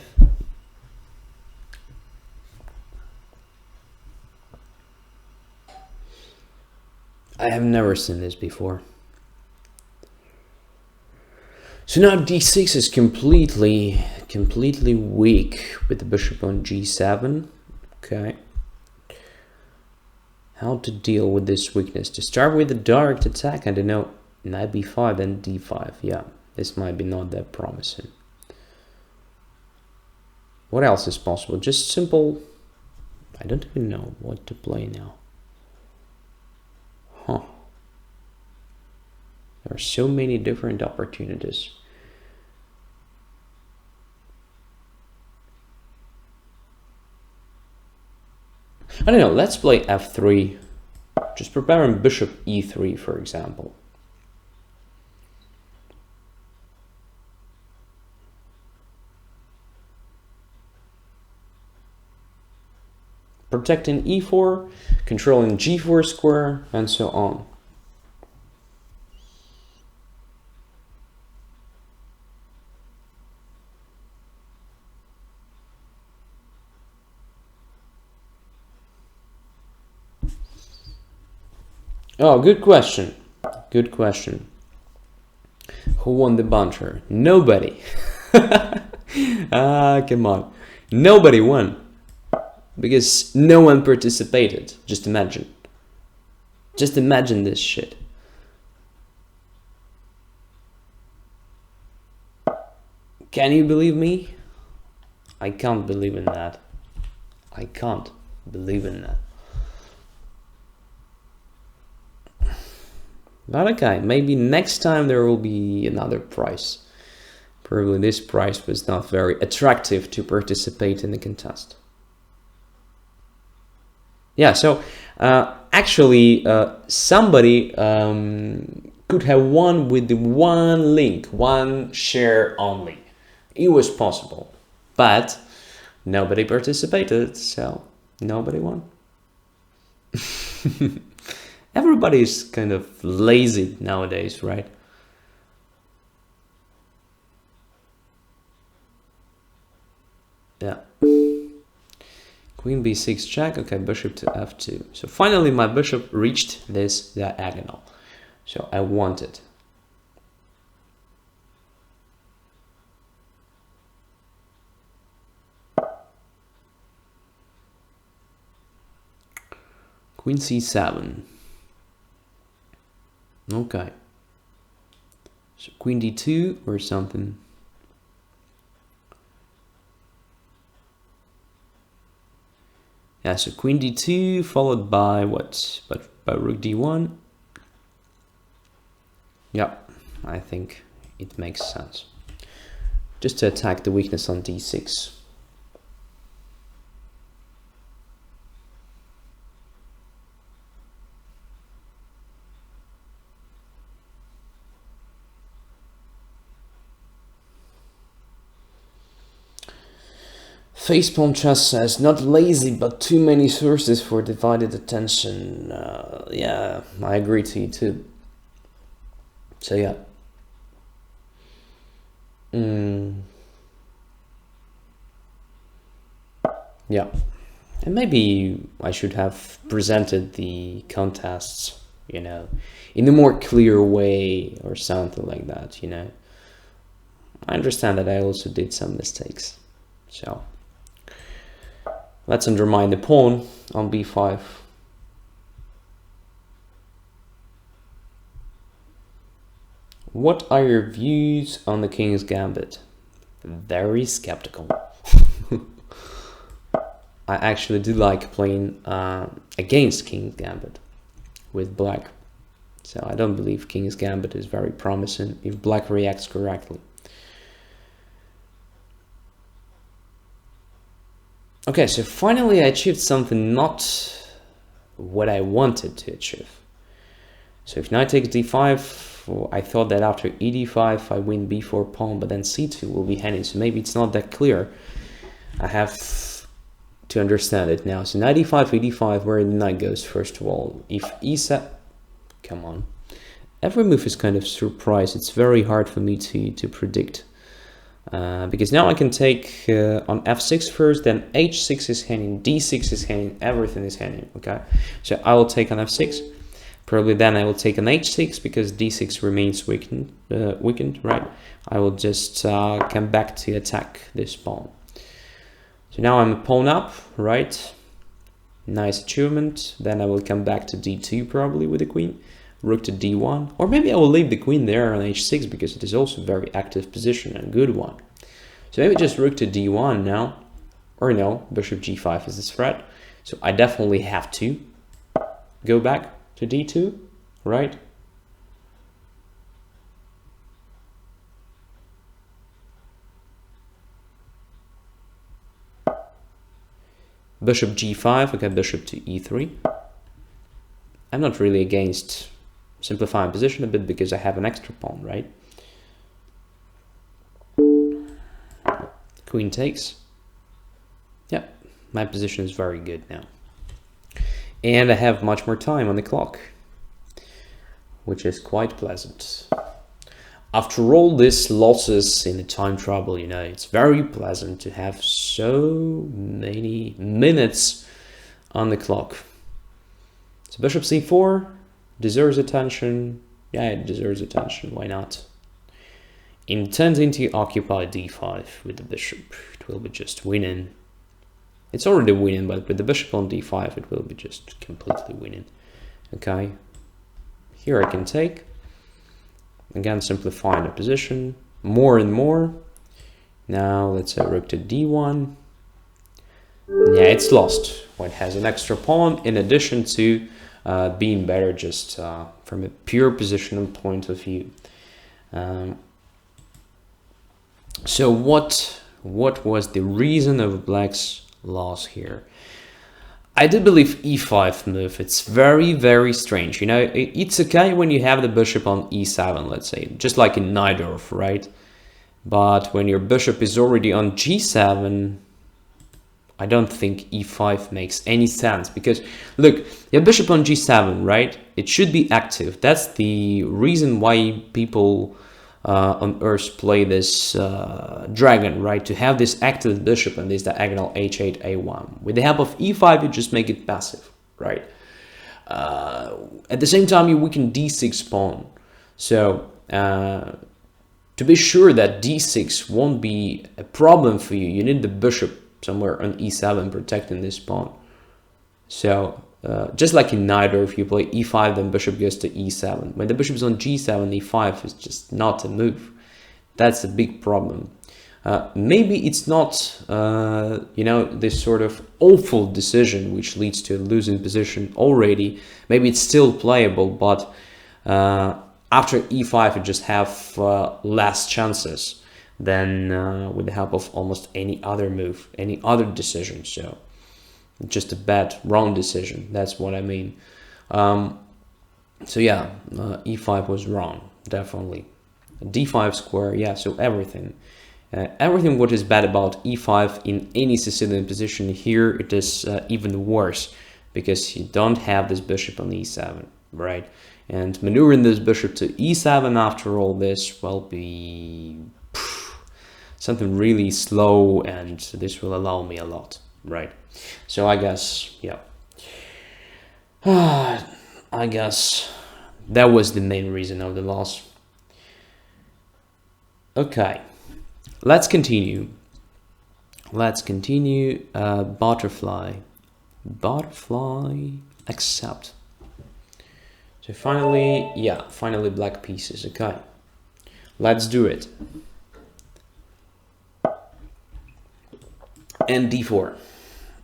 I have never seen this before. So now d6 is completely weak with the bishop on g7. Okay. How to deal with this weakness? To start with a direct attack, I don't know. Knight b5, then d5. Yeah, this might be not that promising. What else is possible? Just simple. I don't even know what to play now. Huh. There are so many different opportunities. I don't know, let's play f3. Just preparing bishop e3, for example. Protecting e4, controlling g4 square, and so on. Oh, good question. Good question. Who won the Banter? Nobody. Ah, come on. Nobody won. because no one participated. Just imagine. Just imagine this shit. Can you believe me? I can't believe in that. I can't believe in that. But okay, maybe next time there will be another prize. Probably this prize was not very attractive to participate in the contest. Yeah, so actually somebody could have won with the one link, one share only. It was possible, but nobody participated, so nobody won. Everybody is kind of lazy nowadays, right? Yeah. Queen b6 check. Okay, bishop to f2. So finally my bishop reached this diagonal. So I want it. Queen c7. Okay. So queen d2 or something. Yeah, so queen d2 followed by what? By rook d1. Yeah, I think it makes sense. Just to attack the weakness on d6. Facepalm Chess says, not lazy, but too many sources for divided attention. Yeah, I agree to you too. So yeah. Yeah. And maybe I should have presented the contests, you know, in a more clear way or something like that, you know. I understand that I also did some mistakes. So let's undermine the pawn on b5. What are your views on the King's Gambit? Very skeptical. I actually do like playing against King's Gambit with black. So I don't believe King's Gambit is very promising if black reacts correctly. Okay, so finally I achieved something not what I wanted to achieve. So if knight takes d5, I thought that after ed5 I win b4 pawn, but then c2 will be handy. So maybe it's not that clear. I have to understand it now. So knight e5, ed5, where the knight goes first of all. If e7, come on. Every move is kind of surprise. It's very hard for me to predict. Because now I can take on f6 first, then h6 is hanging, d6 is hanging, everything is hanging, okay? So I will take on f6, probably then I will take on h6 because d6 remains weakened, right? I will just come back to attack this pawn. So now I'm a pawn up, right? Nice achievement. Then I will come back to d2 probably with the queen. Rook to d1, or maybe I will leave the queen there on h6 because it is also a very active position and a good one. So maybe just rook to d1 now, or no, bishop g5 is this threat. So I definitely have to go back to d2, right? Bishop g5, okay, bishop to e3. I'm not really against simplifying position a bit because I have an extra pawn, right? Queen takes. Yeah, my position is very good now. And I have much more time on the clock, which is quite pleasant. After all these losses in the time trouble, you know, it's very pleasant to have so many minutes on the clock. So bishop c4 deserves attention. Yeah, it deserves attention. Why not? Intending to occupy d5 with the bishop. It will be just winning. It's already winning, but with the bishop on d5, it will be just completely winning. Okay. Here I can take. Again, simplifying the position more and more. Now let's say rook to d1. Yeah, it's lost. White has an extra pawn in addition to being better just from a pure positional point of view. So what was the reason of black's loss here? I do believe e5 move. It's very, very strange. You know, it's okay when you have the bishop on e7, let's say, just like in Najdorf, right? But when your bishop is already on g7, I don't think e5 makes any sense, because look, your bishop on g7, right? It should be active. That's the reason why people on Earth play this dragon, right? To have this active bishop and this diagonal h8, a1. With the help of e5, you just make it passive, right? At the same time, you weaken d6 pawn. So to be sure that d6 won't be a problem for you, you need the bishop somewhere on e7 protecting this pawn. So just like in Najdorf, you play e5, then bishop goes to e7. When the bishop is on g7, e5 is just not a move. That's a big problem. Maybe it's not, you know, this sort of awful decision which leads to a losing position already. Maybe it's still playable, but after e5, you just have less chances than with the help of almost any other move, any other decision. So just a bad, wrong decision. That's what I mean. So yeah, e5 was wrong, definitely. d5 square, yeah, so everything. Everything what is bad about e5 in any Sicilian position, here it is even worse, because you don't have this bishop on e7, right? And maneuvering this bishop to e7 after all this will be something really slow, and this will allow me a lot, right? So I guess, yeah, I guess that was the main reason of the loss. Okay, let's continue. Let's continue. Butterfly, accept. So finally, yeah, finally black pieces. Okay, let's do it. And d4.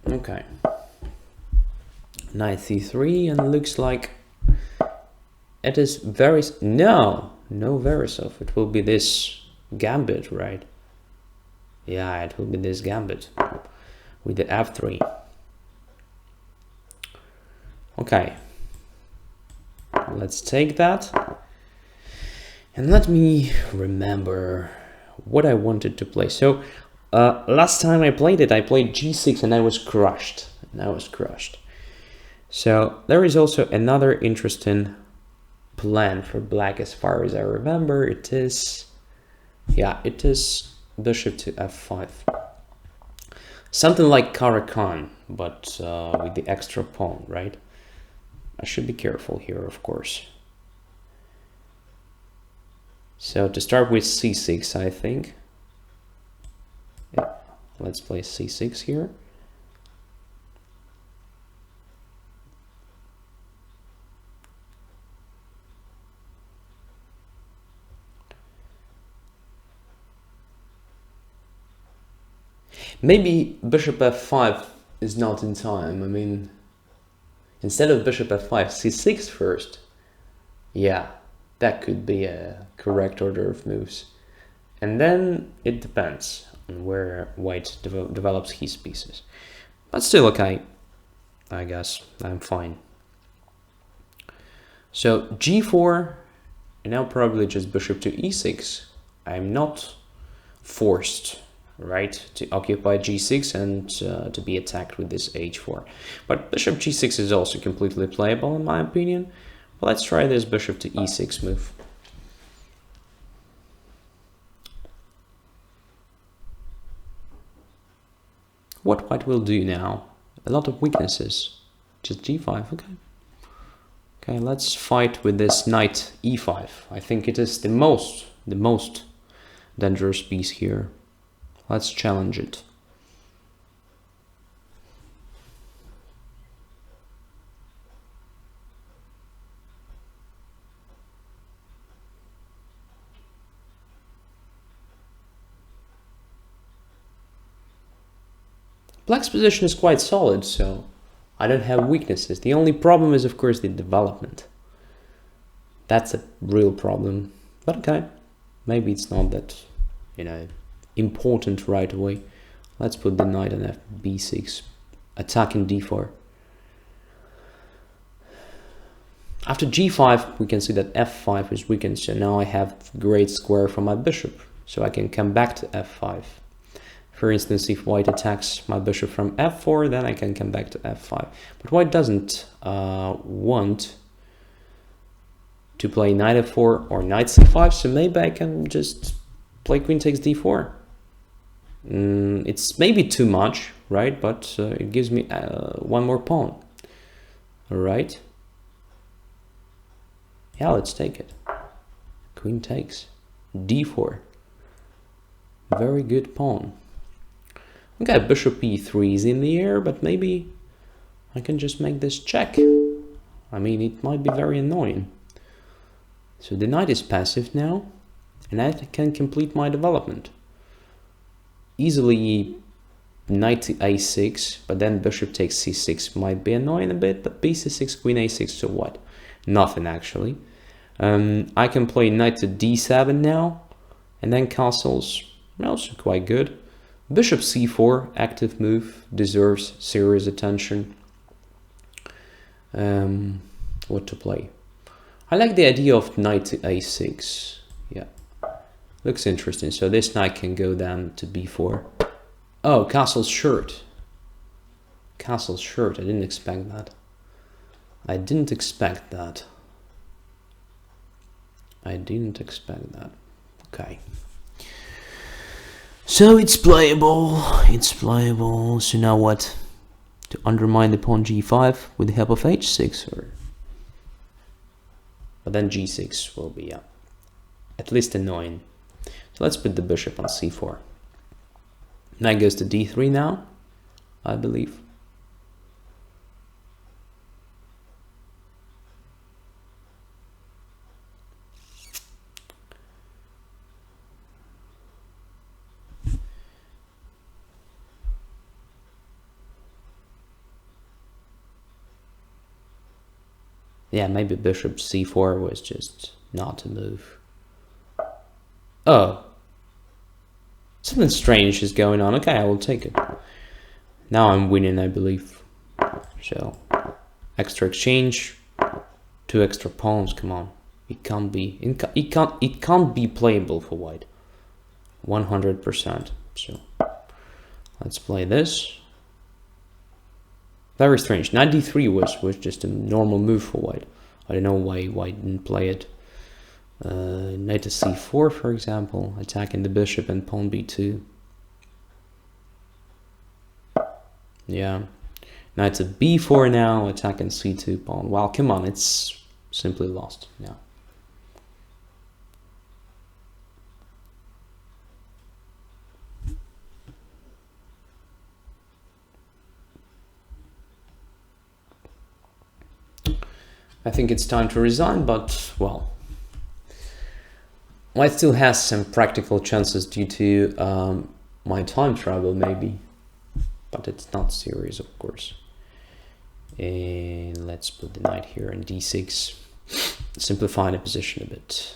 Okay. Knight c3, and looks like it is very... No Verisov. It will be this gambit, right? Yeah, it will be this gambit with the f3. Okay. Let's take that. And let me remember what I wanted to play. So last time I played g6 and I was crushed. So there is also another interesting plan for black as far as I remember. It is, yeah, it is bishop to f5. Something like Caro-Kann, but with the extra pawn, right? I should be careful here, of course. So to start with c6, I think. Yeah, let's play c6 here. Maybe bishop f5 is not in time. I mean, instead of bishop f5, c6 first. Yeah, that could be a correct order of moves. And then it depends on where white develops his pieces. But still okay, I guess. I'm fine. So g4, and now probably just bishop to e6. I'm not forced, right, to occupy g6 and to be attacked with this h4. But bishop g6 is also completely playable in my opinion. Well, let's try this bishop to e6 move. What white will do now? A lot of weaknesses. Just g5, okay. Okay, let's fight with this knight e5. I think it is the most dangerous piece here. Let's challenge it. Black's position is quite solid, so I don't have weaknesses. The only problem is, of course, the development. That's a real problem. But okay, maybe it's not that, you know, important right away. Let's put the knight on b6, attacking d4. After g5, we can see that f5 is weakened, so now I have great square for my bishop, so I can come back to f5. For instance, if white attacks my bishop from f4, then I can come back to f5. But white doesn't want to play knight f4 or knight c5, so maybe I can just play queen takes d4. It's maybe too much, right? But it gives me one more pawn. All right. Yeah, let's take it. Queen takes d4. Very good pawn. Okay, bishop e3 is in the air, but maybe I can just make this check. I mean, it might be very annoying. So the knight is passive now, and I can complete my development. Easily knight to a6, but then bishop takes c6 might be annoying a bit, but bc6, queen a6, so what? Nothing actually. I can play knight to d7 now, and then castles, also quite good. Bishop c4, active move, deserves serious attention. What to play? I like the idea of knight to a6. Yeah, looks interesting. So this knight can go down to b4. Oh, castle's short. Castle's short. I didn't expect that. I didn't expect that. I didn't expect that. Okay. So it's playable. It's playable. So now what? To undermine the pawn g5 with the help of h6, or? But then g6 will be at least annoying. So let's put the bishop on c4. Knight goes to d3 now, I believe. Yeah, maybe bishop c4 was just not a move. Oh. Something strange is going on. Okay, I will take it. Now I'm winning, I believe. So, extra exchange. 2 extra pawns, come on. It can't be playable for white. 100%. So, let's play this. Very strange. Knight d3 was just a normal move for white. I don't know why white didn't play it. Knight to c4, for example, attacking the bishop and pawn b2. Yeah. Knight to b4 now, attacking c2 pawn. Well, come on, it's simply lost. Yeah. I think it's time to resign, but, well, white still has some practical chances due to my time travel, maybe. But it's not serious, of course. And let's put the knight here on d6. Simplify the position a bit.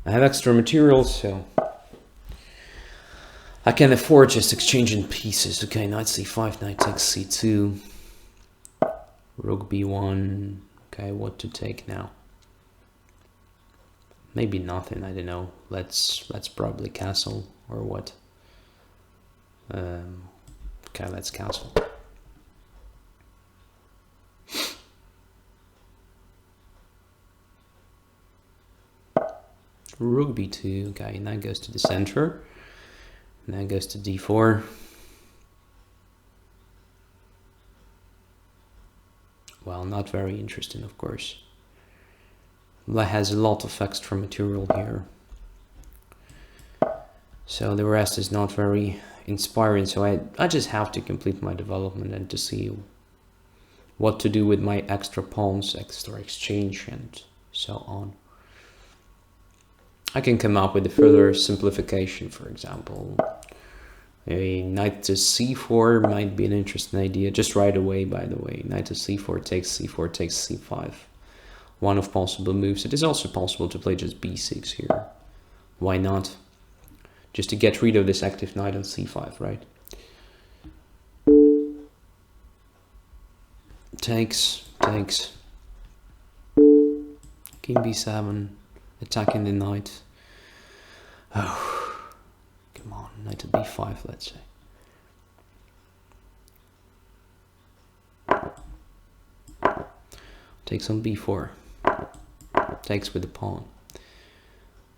I have extra material, so I can afford just exchanging pieces. Okay, knight c5, knight takes c2. Rook b1. Okay, what to take now? Maybe nothing, I don't know. Let's probably castle or what? Okay, let's castle. Rook b2. Okay, and that goes to the center. And that goes to d4. Well, not very interesting, of course. Black has a lot of extra material here. So the rest is not very inspiring. So I just have to complete my development and to see what to do with my extra pawns, extra exchange, and so on. I can come up with a further simplification, for example. A knight to c4 might be an interesting idea. Just right away, by the way. Knight to c4 takes c5. One of possible moves. It is also possible to play just b6 here. Why not? Just to get rid of this active knight on c5, right? Takes. King b7. Attacking the knight. Oh, come on. Knight to b5, let's say. Takes on b4. Takes with the pawn.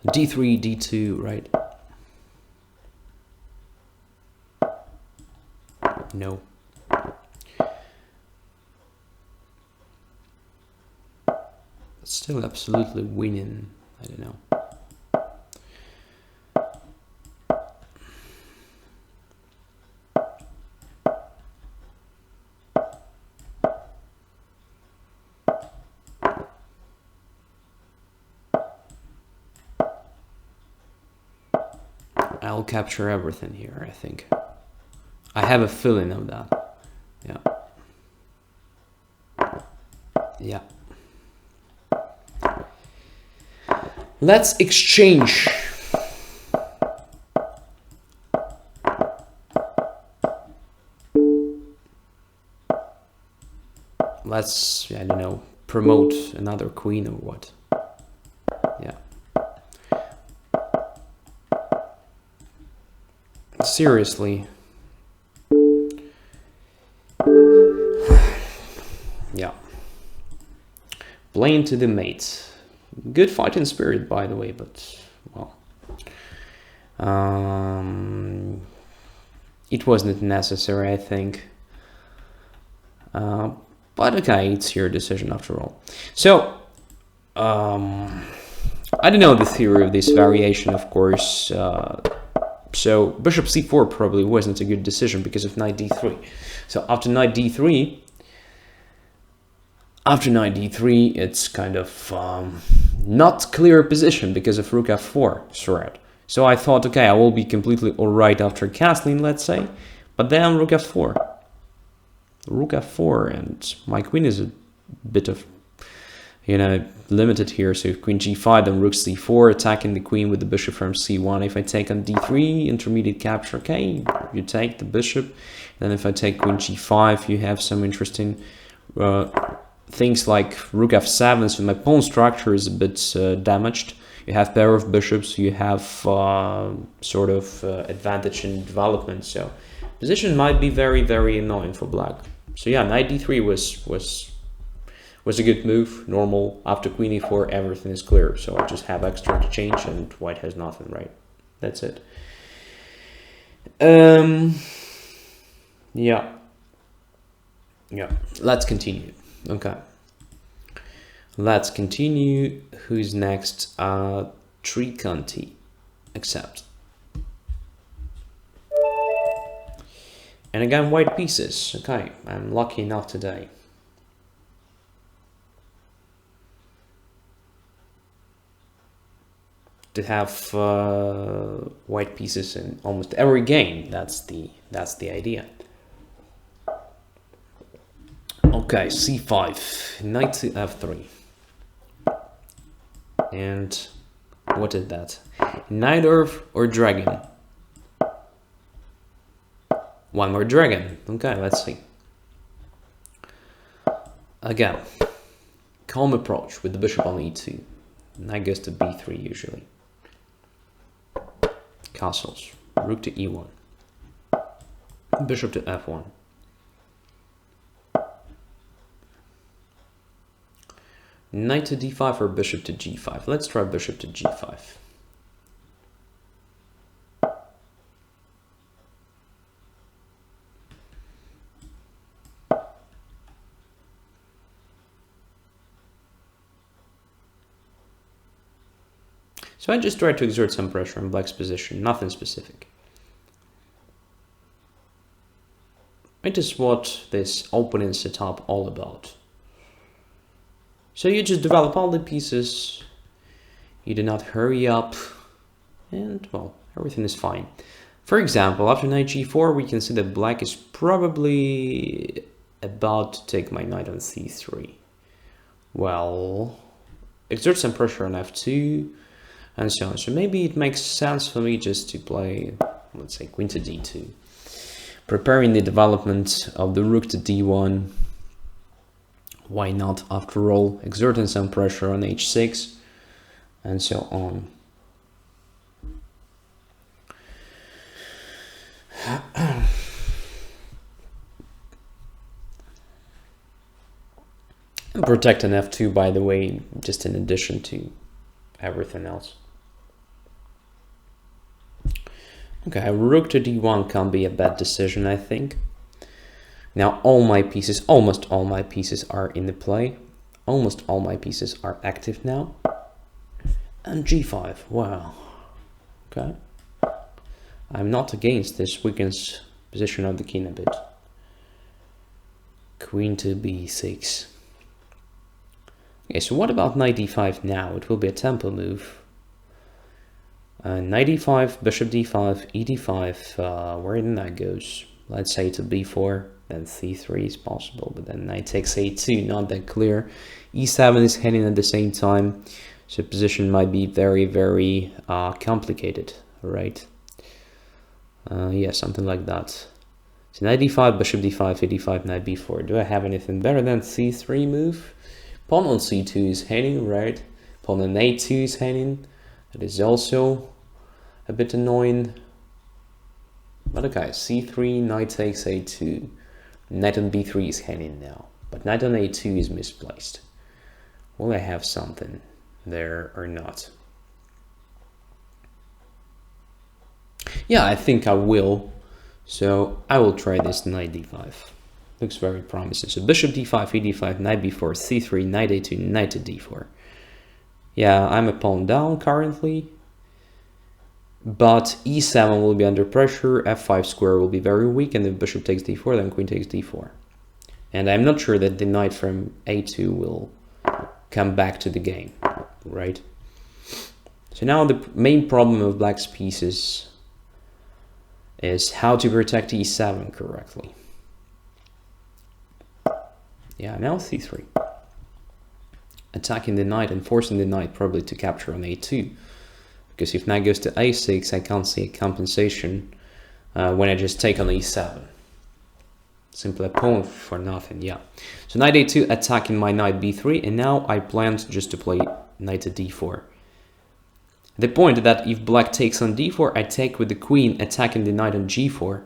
d3, d2, right? No. Still absolutely winning. I don't know. I'll capture everything here, I think. I have a feeling of that. Yeah. Let's exchange. Let's, I don't know, promote another queen or what. Yeah. Seriously. Yeah. Blame to the mate. Good fighting spirit, by the way, but, well. It wasn't necessary, I think. But okay, it's your decision after all. So, I don't know the theory of this variation, of course. So bishop c4 probably wasn't a good decision because of knight d3. So after knight d3, it's kind of not clear position because of rook f4 threat. So I thought, okay, I will be completely alright after castling, let's say, but then rook f4. Rook f4, and my queen is a bit of, you know, limited here. So queen g5, then rook c4, attacking the queen with the bishop from c1. If I take on d3, intermediate capture, okay, you take the bishop. Then if I take queen g5, you have some interesting things like rook f7, so my pawn structure is a bit damaged. You have pair of bishops, you have sort of advantage in development, so position might be very, very annoying for black. So yeah, knight d3 was a good move, normal. After queen e4, everything is clear, so I just have extra to change and white has nothing, right? That's it. Yeah, let's continue. Okay, let's continue. Who's next? Triconti. Accept. And again, white pieces. Okay, I'm lucky enough today. To have white pieces in almost every game. That's the idea. Okay, c5, knight to f3. And what is that? Knight or dragon? One more dragon. Okay, let's see. Again, calm approach with the bishop on e2. Knight goes to b3 usually. Castles. Rook to e1. Bishop to f1. Knight to d5 or bishop to g5. Let's try bishop to g5. So I just tried to exert some pressure on black's position, nothing specific. It is what this opening setup all about. So you just develop all the pieces, you do not hurry up, and well, everything is fine. For example, after knight g4, we can see that black is probably about to take my knight on c3. Well, exert some pressure on f2, and so on. So maybe it makes sense for me just to play, let's say, queen to d2, preparing the development of the rook to d1. Why not, after all, exerting some pressure on h6, and so on. And protect an f2, by the way, just in addition to everything else. Okay, rook to d1 can't be a bad decision, I think. Now all my pieces, almost all my pieces are in the play. Almost all my pieces are active now. And g5, wow. Okay. I'm not against this, weakens position of the king a bit. Queen to b6. Okay, so what about knight d5 now? It will be a tempo move. Knight e5, bishop d5, e d5, where the knight goes? Let's say to b4, then c3 is possible, but then knight takes a2, not that clear. e7 is heading at the same time, so position might be very, very complicated, right? Yeah, something like that. So knight d5, bishop d5, e d5, knight b4. Do I have anything better than c3 move? Pawn on c2 is heading, right? Pawn on a2 is heading. That is also a bit annoying. But okay, c3, knight takes a2. Knight on b3 is heading now. But knight on a2 is misplaced. Will I have something there or not? Yeah, I think I will. So I will try this knight d5. Looks very promising. So bishop d5, e d5, knight b4, c3, knight a2, knight to d4. Yeah, I'm a pawn down currently. But e7 will be under pressure, f5 square will be very weak, and if bishop takes d4, then queen takes d4. And I'm not sure that the knight from a2 will come back to the game, right? So now the main problem of black's pieces is how to protect e7 correctly. Yeah, now c3. Attacking the knight and forcing the knight probably to capture on a2. Because if knight goes to a6, I can't see a compensation when I just take on e7. Simply a pawn for nothing, yeah. So knight a2 attacking my knight b3, and now I plan just to play knight to d4. The point that if black takes on d4, I take with the queen attacking the knight on g4.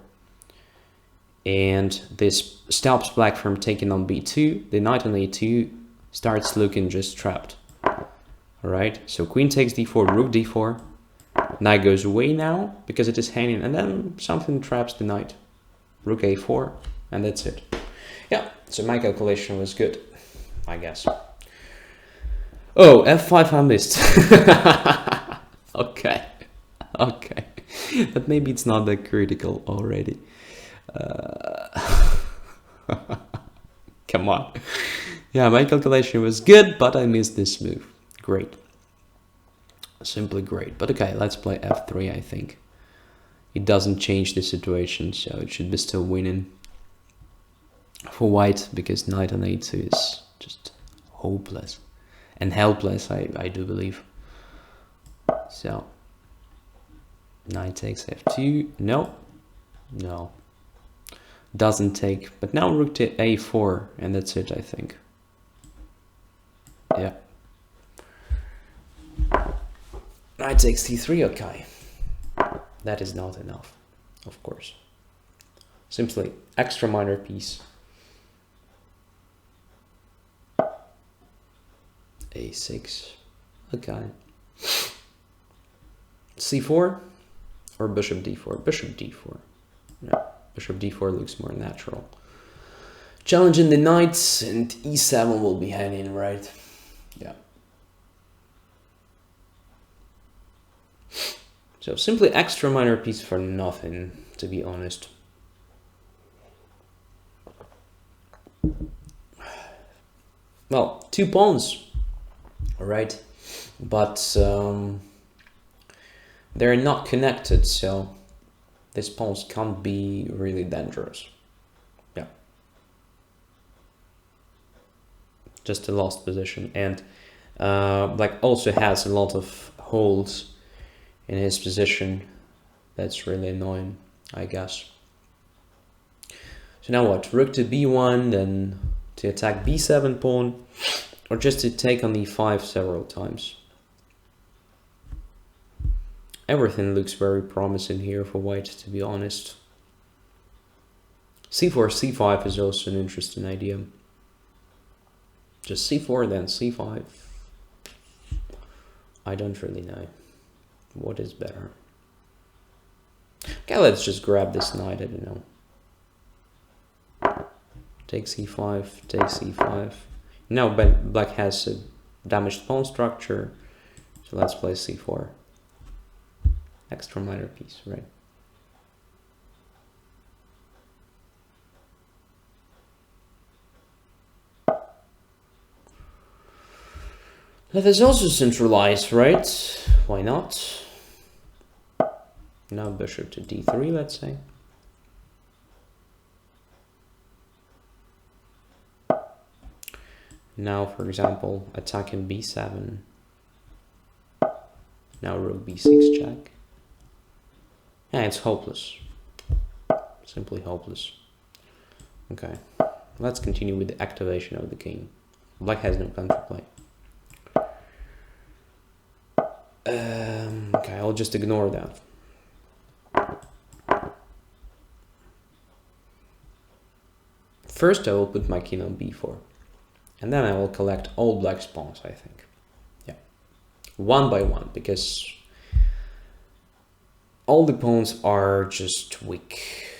And this stops black from taking on b2. The knight on a2 starts looking just trapped. Alright, so queen takes d4, rook d4. Knight goes away now because it is hanging, and then something traps the knight. Rook a4, and that's it. Yeah, so my calculation was good, I guess. Oh, f5 I missed. Okay, but maybe it's not that critical already. Come on. Yeah, my calculation was good, but I missed this move. Great. Simply great. But okay, let's play f3, I think. It doesn't change the situation, so it should be still winning for white, because knight on a2 is just hopeless. And helpless, I do believe. So, knight takes f2. No. Doesn't take. But now rook to a4, and that's it, I think. Yeah. Knight takes c3, okay. That is not enough, of course. Simply extra minor piece. a6, okay. c4 or bishop d4? Bishop d4. Yeah, bishop d4 looks more natural. Challenging the knights, and e7 will be hanging, right? Yeah. So simply extra minor piece for nothing, to be honest. Well, 2 pawns, all right, but they're not connected, so these pawns can't be really dangerous. Yeah. Just a lost position. And Black also has a lot of holes in his position. That's really annoying, I guess. So now what? Rook to b1, then to attack b7 pawn, or just to take on e5 several times. Everything looks very promising here for white, to be honest. c4, c5 is also an interesting idea. Just c4, then c5. I don't really know what is better. Okay, let's just grab this knight, I don't know. Take c5, take c5. Now black has a damaged pawn structure, so let's play c4. Extra minor piece, right? That is also centralized, right? Why not? Now bishop to d3, let's say. Now, for example, attacking b7. Now rook b6 check. Yeah, it's hopeless. Simply hopeless. Okay, let's continue with the activation of the king. Black has no counterplay. Okay, I'll just ignore that. First, I will put my king on b4. And then I will collect all black's pawns, I think. Yeah. One by one, because all the pawns are just weak.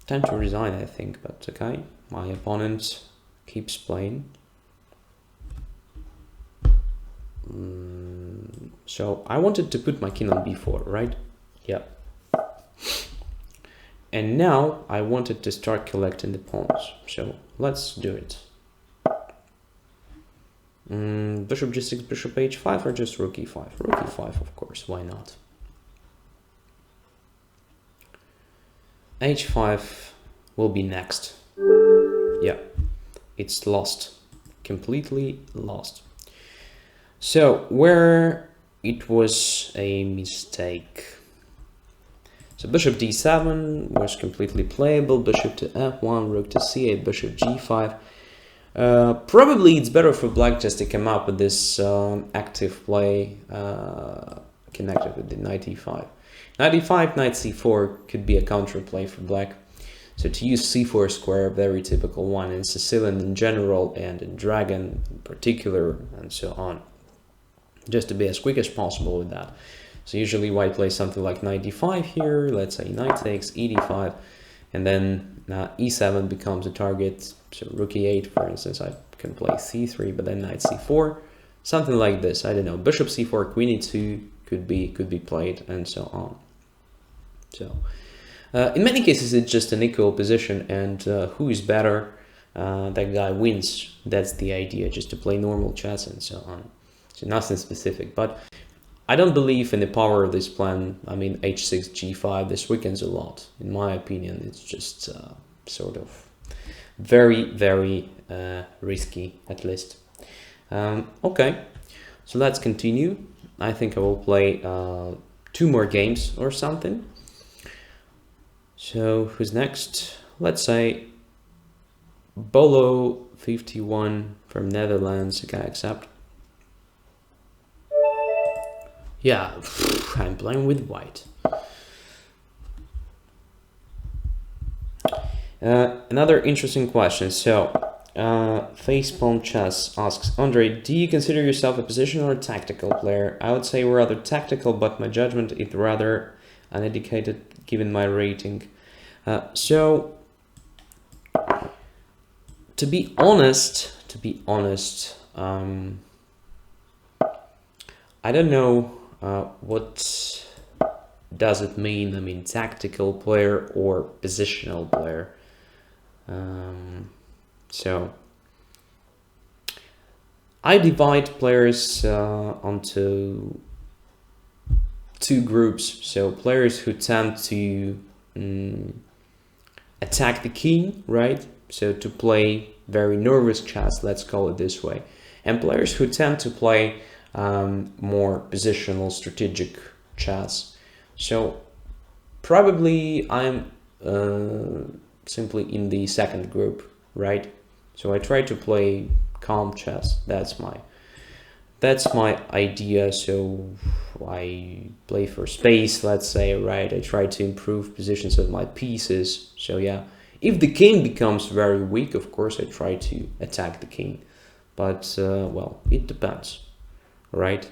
Time to resign, I think, but okay. My opponent keeps playing. So I wanted to put my king on b4, right? Yeah. And now I wanted to start collecting the pawns. So let's do it. Bishop g6, bishop h5, or just rook e5? Rook e5, of course, why not? h5 will be next. Yeah, it's lost. Completely lost. So where it was a mistake. So bishop d7 was completely playable, bishop to f1, rook to c8, bishop g5. Probably it's better for black just to come up with this active play connected with the knight e5. Knight e5, knight c4 could be a counterplay for black. So to use c4 square, very typical one in Sicilian in general and in Dragon in particular, and so on. Just to be as quick as possible with that. So usually white plays something like knight d5 here, let's say knight takes, e d5, and then e7 becomes a target. So rook e8, for instance, I can play c3, but then knight c4, something like this. I don't know, bishop c4, queen e2 could be played, and so on. So in many cases, it's just an equal position, and who is better, that guy wins. That's the idea, just to play normal chess and so on. So nothing specific, but I don't believe in the power of this plan. I mean, h6, g5, this weakens a lot. In my opinion, it's just sort of very, very risky, at least. Okay, so let's continue. I think I will play 2 more games or something. So who's next? Let's say Bolo 51 from Netherlands. Can I accept? Yeah, I'm playing with white. Another interesting question. So, Facepalm Chess asks, Andre, do you consider yourself a positional or tactical player? I would say rather tactical, but my judgment is rather uneducated given my rating. So, to be honest, I don't know what does it mean. I mean, tactical player or positional player. So I divide players onto two groups. So players who tend to attack the king, right? So to play very nervous chess, let's call it this way. And players who tend to play more positional, strategic chess. So probably I'm simply in the second group, right? So I try to play calm chess. That's my idea. So I play for space, let's say, right? I try to improve positions of my pieces. So yeah, if the king becomes very weak, of course I try to attack the king. But well, it depends, right?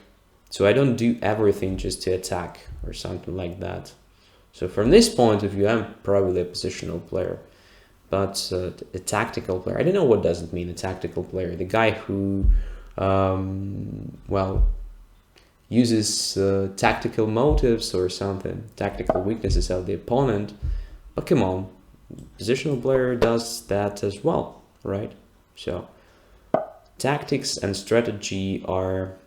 So I don't do everything just to attack or something like that. So from this point of view, I'm probably a positional player. But a tactical player, I don't know what does it mean, a tactical player. The guy who, well, uses tactical motives or something, tactical weaknesses of the opponent. But come on, positional player does that as well, right? So tactics and strategy are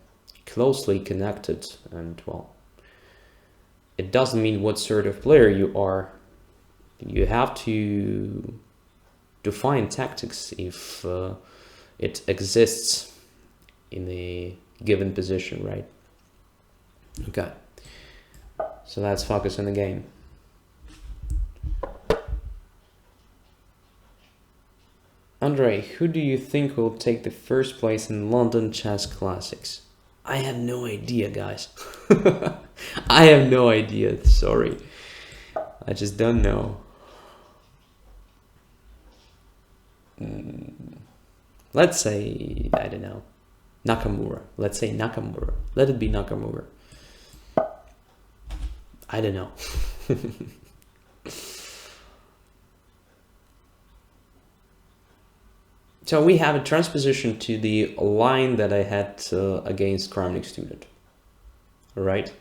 closely connected, and well, it doesn't mean what sort of player you are. You have to define tactics if it exists in a given position, right? Okay, so let's focus on the game. Andre, who do you think will take the first place in London Chess Classics? I have no idea, guys. I have no idea, sorry. I just don't know. Let's say, I don't know, Nakamura. Let's say Nakamura. Let it be Nakamura. I don't know. So we have a transposition to the line that I had against Kramnik student. All right.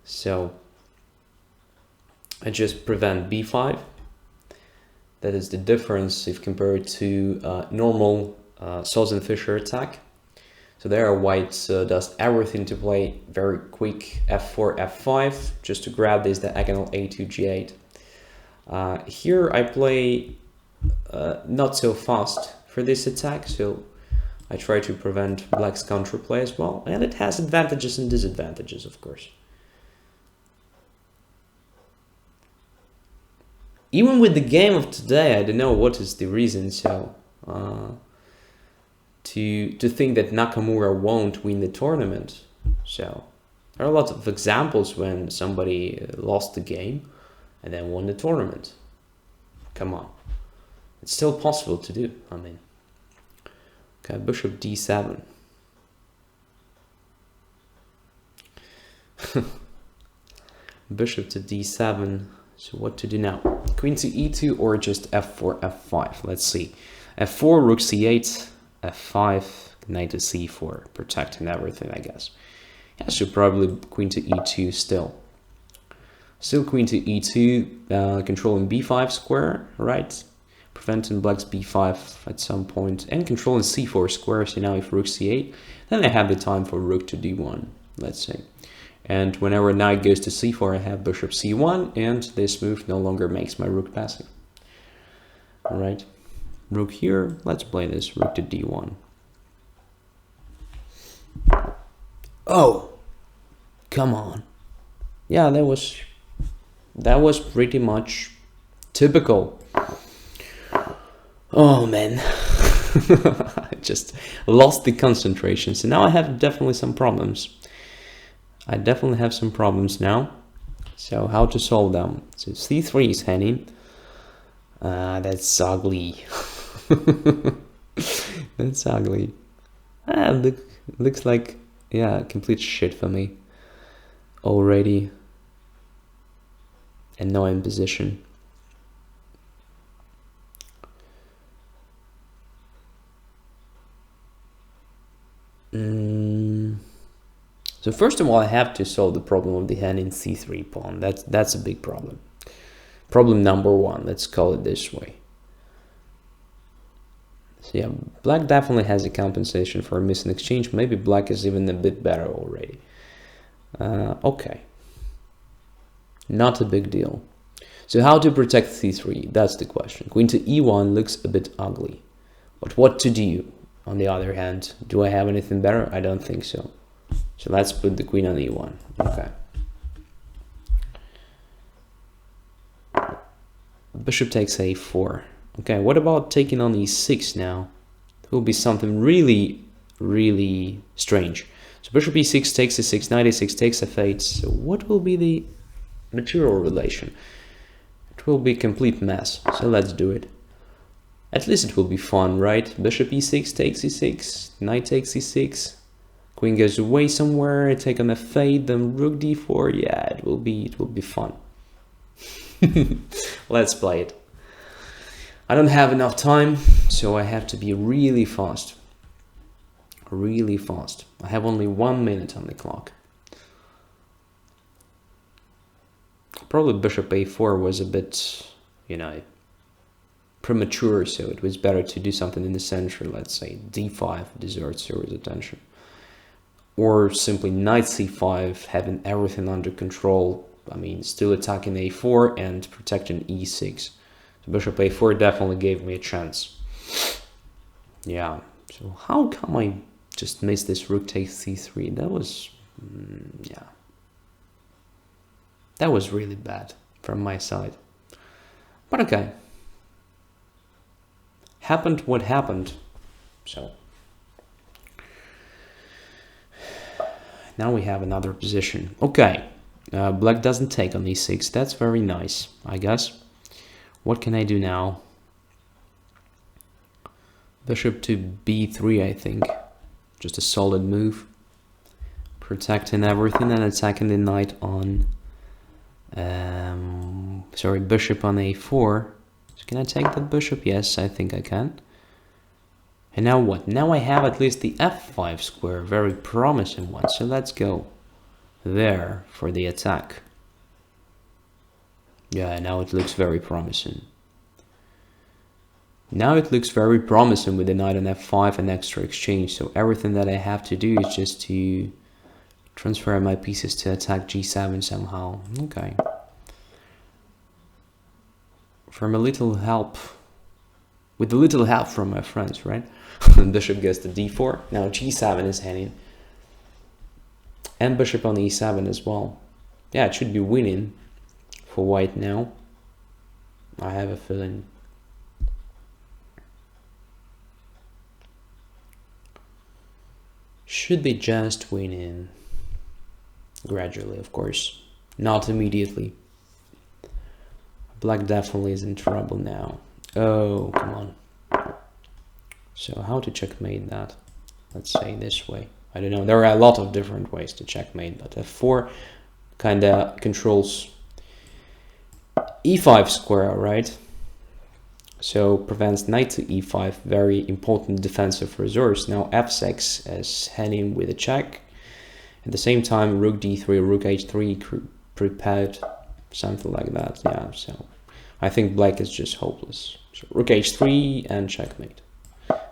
So I just prevent b5. That is the difference if compared to normal Sozin-Fischer attack. So there white does everything to play very quick f4, f5, just to grab this diagonal a2, g8. Here I play not so fast for this attack, so I try to prevent black's counterplay as well, and it has advantages and disadvantages, of course. Even with the game of today, I don't know what is the reason, so to think that Nakamura won't win the tournament. So there are lots of examples when somebody lost the game and then won the tournament. Come on. It's still possible to do, I mean. Okay, bishop d7. Bishop to d7. So what to do now? Queen to e2 or just f4, f5? Let's see. f4, rook c8, f5, knight to c4, protecting everything, I guess. Yeah, so probably queen to e2 still. Still queen to e2, controlling b5 square, right? Preventing black's b5 at some point, and controlling c4 square. So now if rook c8, then I have the time for rook to d1, let's say. And whenever knight goes to c4, I have bishop c1, and this move no longer makes my rook passive. All right, rook here. Let's play this rook to d1. Oh, come on. Yeah, that was pretty much typical. Oh man, I just lost the concentration. So now I have definitely some problems. I definitely have some problems now. So how to solve them? So c3 is hanging. That's ugly. That's ugly. Looks like, yeah, complete shit for me already. And now I'm in position. So first of all, I have to solve the problem of the hand in c3 pawn. That's a big problem. Problem number one, let's call it this way. So yeah, black definitely has a compensation for a missing exchange. Maybe black is even a bit better already. Okay, not a big deal. So how to protect c3? That's the question. Queen to e1 looks a bit ugly. But what to do? On the other hand, do I have anything better? I don't think so. So let's put the queen on e1. Okay. Bishop takes a4. Okay, what about taking on e6 now? It will be something really, really strange. So bishop e6 takes e6, knight e6 takes f8. So what will be the material relation? It will be a complete mess. So let's do it. At least it will be fun, right? Bishop e6 takes e6, knight takes e6, queen goes away somewhere, take on f8, then rook d4. Yeah, it will be fun. Let's play it. I don't have enough time, so I have to be really fast. Really fast. I have only 1 minute on the clock. Probably bishop a4 was a bit, you know, premature, so it was better to do something in the center. Let's say d5 deserves serious attention. Or simply knight c5, having everything under control. I mean, still attacking a4 and protecting e6. So bishop a4 definitely gave me a chance. Yeah, so how come I just missed this rook takes c3? That was, yeah. That was really bad from my side. But okay. Happened what happened. So now we have another position. Okay. Black doesn't take on e6. That's very nice, I guess. What can I do now? Bishop to b3, I think. Just a solid move. Protecting everything and attacking the knight on... bishop on a4. So can I take the bishop? Yes, I think I can. And now what? Now I have at least the f5 square. Very promising one. So let's go there for the attack. Yeah, now it looks very promising. Now it looks very promising with the knight on f5 and extra exchange. So everything that I have to do is just to transfer my pieces to attack g7 somehow. Okay. From a little help, with a little help from my friends, right? Bishop goes to d4. Now g7 is hanging. And bishop on e7 as well. Yeah, it should be winning for white now. I have a feeling. Should be just winning. Gradually, of course. Not immediately. Black definitely is in trouble now. Oh, come on. So how to checkmate that? Let's say this way. I don't know. There are a lot of different ways to checkmate, but f4 kind of controls e5 square, right? So prevents knight to e5, very important defensive resource. Now f6 is heading with a check. At the same time, rook d3, rook h3 prepared, something like that. Yeah, so I think black is just hopeless. So rook h3 and checkmate.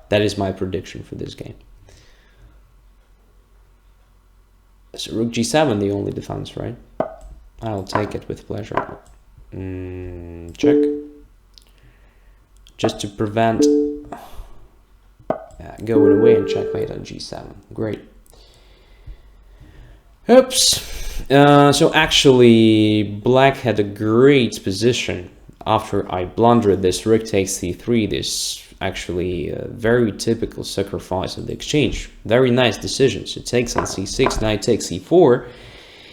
That is my prediction for this game. So rook g7, the only defense, right? I'll take it with pleasure. Check. Just to prevent going away and checkmate on g7. Great. Oops. So actually, black had a great position after I blundered this rook takes c3. This actually very typical sacrifice of the exchange. Very nice decision. So takes on c6, knight takes e4.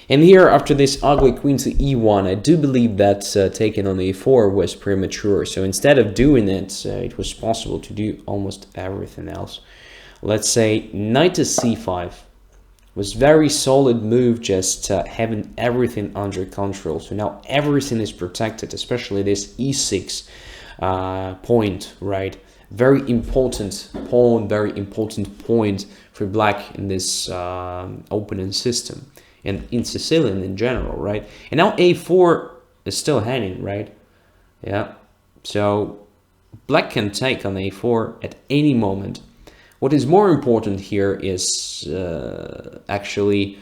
And here, after this ugly queen to e1, I do believe that taking on e4 was premature. So instead of doing it, it was possible to do almost everything else. Let's say knight to c5 was very solid move, just having everything under control. So now everything is protected, especially this e6 point, right? Very important pawn, very important point for black in this opening system. And in Sicilian in general, right? And now a4 is still hanging, right? Yeah. So black can take on a4 at any moment. What is more important here is actually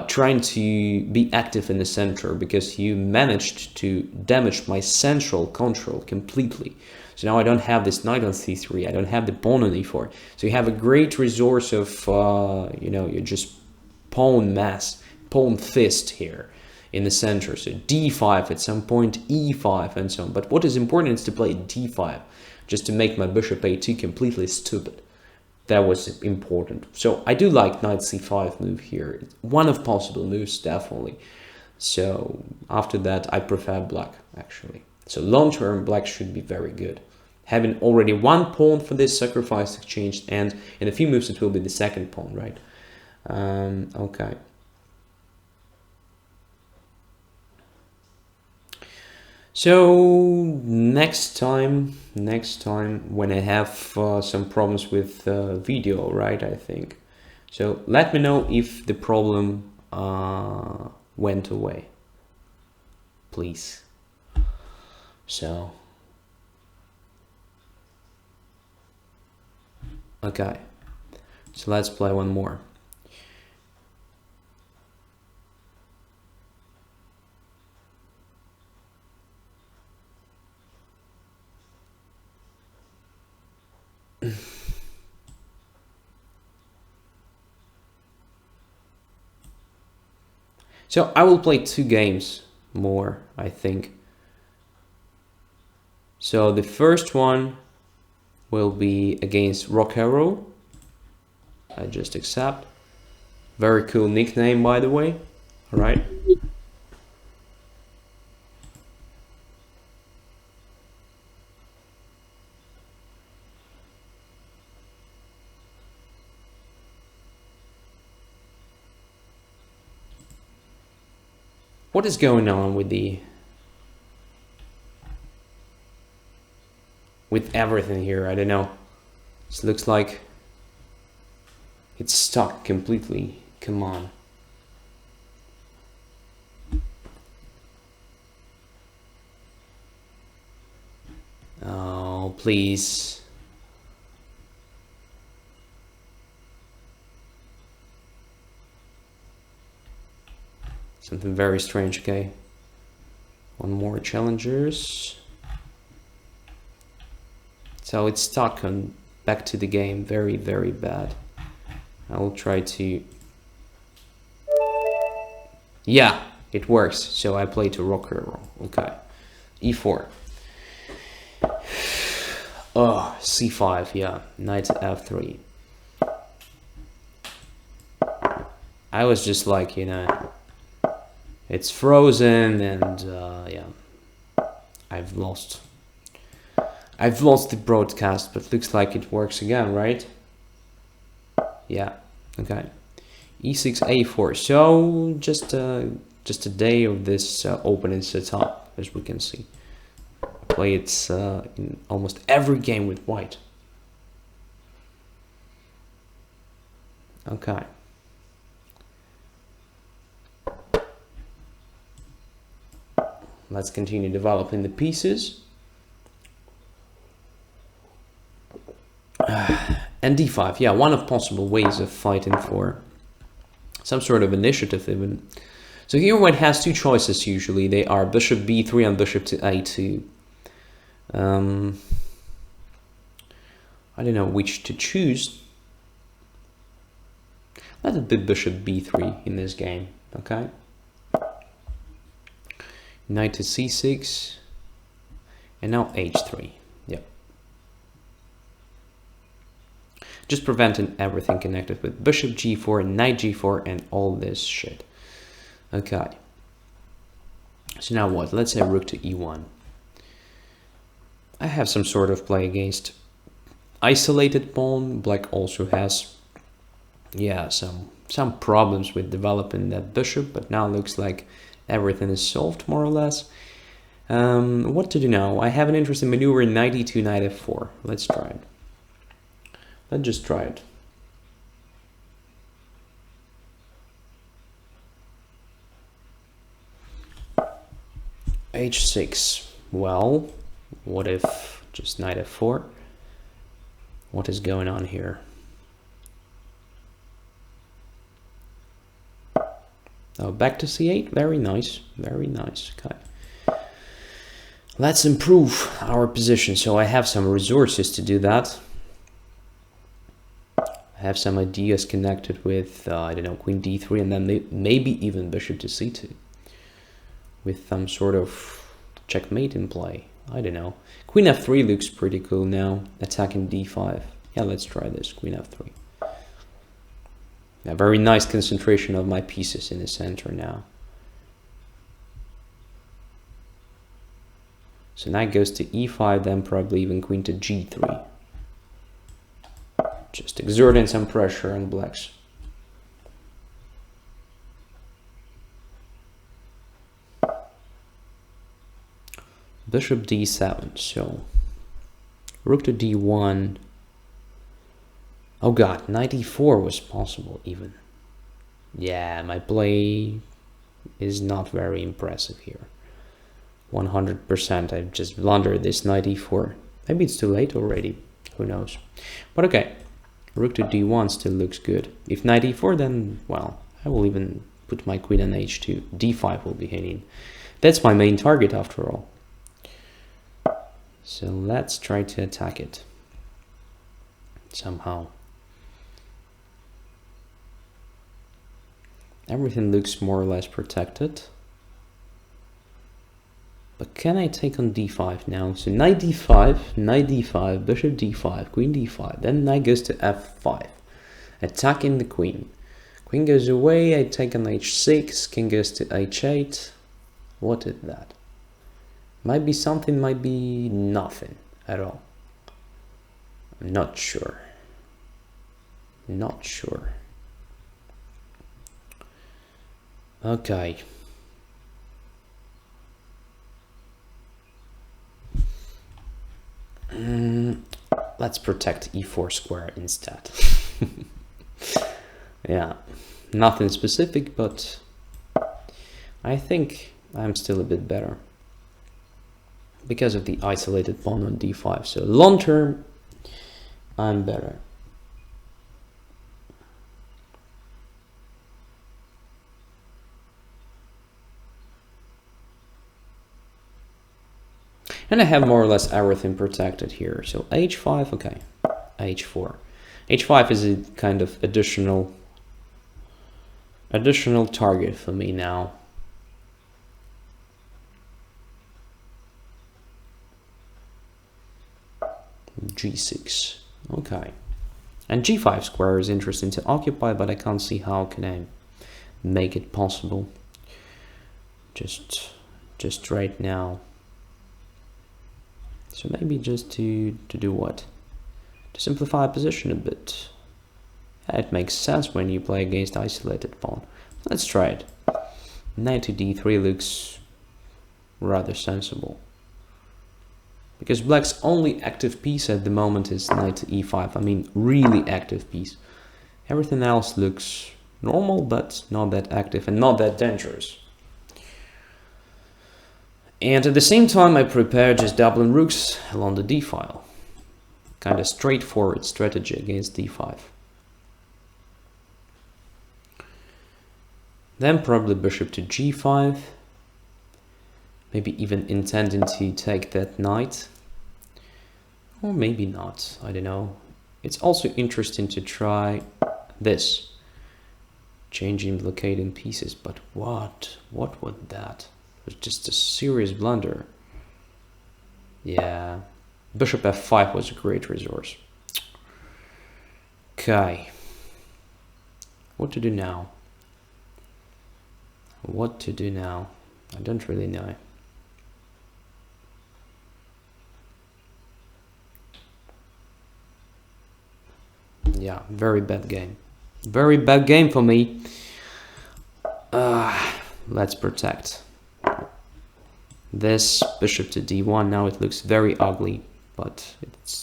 trying to be active in the center, because you managed to damage my central control completely. So now I don't have this knight on c3, I don't have the pawn on e4. So you have a great resource of, you know, you just pawn mass, pawn fist here in the center. So d5 at some point, e5 and so on. But what is important is to play d5, just to make my bishop a2 completely stupid. That was important. So I do like knight c5 move here. It's one of possible moves, definitely. So after that, I prefer black, actually. So long term, black should be very good. Having already one pawn for this sacrifice exchange, and in a few moves it will be the second pawn, right? Okay. So next time when I have some problems with video, right, I think. So let me know if the problem went away, please. So, okay, so let's play one more. So I will play 2 games more, I think. So the first one will be against Rock Hero. I just accept. Very cool nickname, by the way. All right. What is going on with everything here? I don't know. This looks like it's stuck completely. Come on. Oh, please. Something very strange. Okay. One more challengers. So it's stuck on back to the game. Very, very bad. I will try to... Yeah, it works. So I play to Rock Hero. Okay. E4. Oh, c5, yeah. Knight f3. I was just like, you know, it's frozen, and yeah, I've lost the broadcast, but looks like it works again, right? Yeah, okay. e6, a4. So just a day of this opening setup, as we can see. Play it in almost every game with white. Okay. Let's continue developing the pieces. And d5, yeah, one of possible ways of fighting for some sort of initiative even. So here white has 2 choices usually. They are bishop b3 and bishop to a2. I don't know which to choose. Let it be bishop b3 in this game, okay? Knight to c6, and now h3. Yep. Just preventing everything connected with bishop g4, knight g4, and all this shit. Okay. So now what? Let's say rook to e1. I have some sort of play against isolated pawn. Black also has, yeah, some problems with developing that bishop, but now looks like everything is solved more or less. What to do now? I have an interesting maneuver in knight e2, knight f4. Let's try it. Let's just try it. h6. Well, what if Just knight f4. What is going on here? Oh, back to c8. Very nice. Very nice. Okay. Let's improve our position. So I have some resources to do that. I have some ideas connected with, I don't know, queen d3 and then maybe even bishop to c2. With some sort of checkmate in play. I don't know. Queen f3 looks pretty cool now. Attacking d5. Yeah, let's try this. Queen f3. A very nice concentration of my pieces in the center now. So knight goes to e5, then probably even queen to g3. Just exerting some pressure on blacks. Bishop d7, so rook to d1. Oh god, knight e4 was possible even. Yeah, my play is not very impressive here. 100%, I've just blundered this knight e4. Maybe it's too late already, who knows. But okay, rook to d1 still looks good. If knight e4, then, well, I will even put my queen on h2. d5 will be hitting. That's my main target after all. So let's try to attack it somehow. Everything looks more or less protected. But can I take on d5 now? So knight d5, bishop d5, queen d5. Then knight goes to f5. Attacking the queen. Queen goes away, I take on h6, king goes to h8. What is that? Might be something, might be nothing at all. I'm not sure. Not sure. Okay. Let's protect e4 square instead. Yeah, nothing specific, but I think I'm still a bit better because of the isolated pawn on d5. So long term, I'm better. And I have more or less everything protected here. So h5, okay, h4. h5 is a kind of additional target for me now. g6, okay. And g5 square is interesting to occupy, but I can't see how can I make it possible. Just right now. So maybe just to do what? To simplify a position a bit. Yeah, it makes sense when you play against isolated pawn. Let's try it. Knight to d3 looks rather sensible. Because black's only active piece at the moment is knight to e5. I mean, really active piece. Everything else looks normal, but not that active and not that dangerous. And at the same time, I prepare just doubling rooks along the d-file. Kind of straightforward strategy against d5. Then probably bishop to g5. Maybe even intending to take that knight. Or maybe not, I don't know. It's also interesting to try this. Changing, blockading pieces, but what? What was that? It was just a serious blunder. Yeah, bishop f5 was a great resource. Okay. What to do now? What to do now? I don't really know. Yeah, very bad game. Very bad game for me. Let's protect. This bishop to d1, now it looks very ugly, but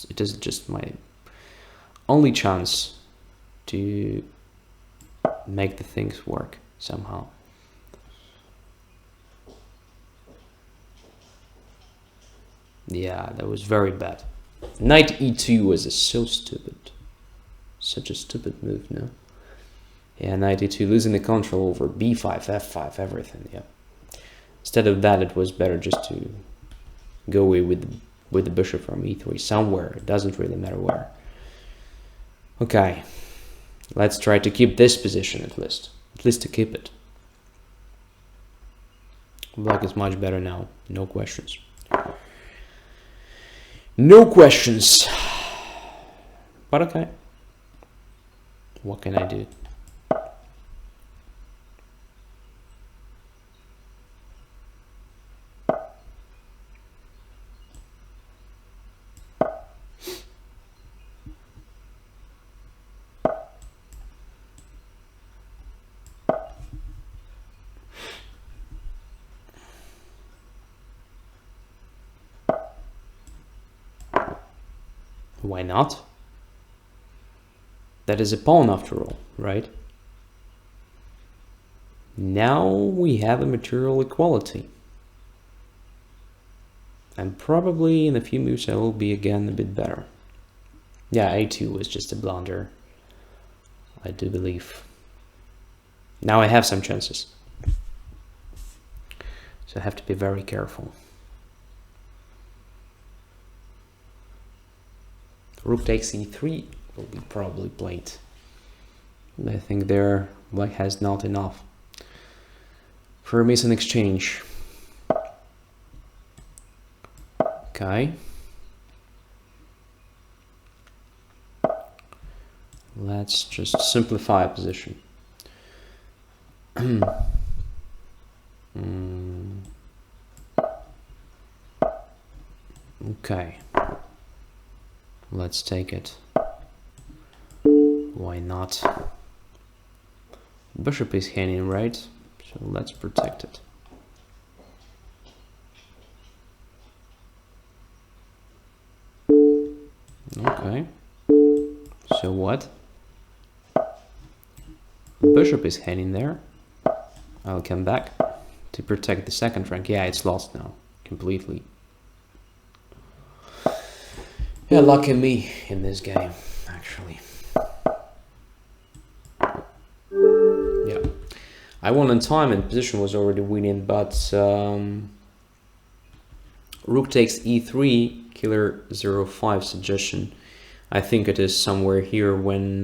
it is just my only chance to make the things work somehow. Yeah, that was very bad. Knight e2 was so stupid. Such a stupid move, no? Yeah, knight e2, losing the control over b5, f5, everything, yeah. Instead of that, it was better just to go away with the bishop from e3 somewhere. It doesn't really matter where. Okay, let's try to keep this position at least to keep it. Black is much better now, no questions. No questions. But okay. What can I do? Why not? That is a pawn after all, right? Now we have a material equality. And probably in a few moves I will be again a bit better. Yeah, a2 was just a blunder, I do believe. Now I have some chances. So I have to be very careful. Rook takes e3 will be probably played. And I think there black has not enough for a missing exchange. Okay. Let's just simplify a position. Okay. Let's take it. Why not? Bishop is hanging, right? So let's protect it. Okay. So what? Bishop is hanging there. I'll come back to protect the second rank. Yeah, it's lost now completely. Yeah, lucky me in this game, actually. Yeah, I won on time and position was already winning, but rook takes e3, killer 05 suggestion. I think it is somewhere here when...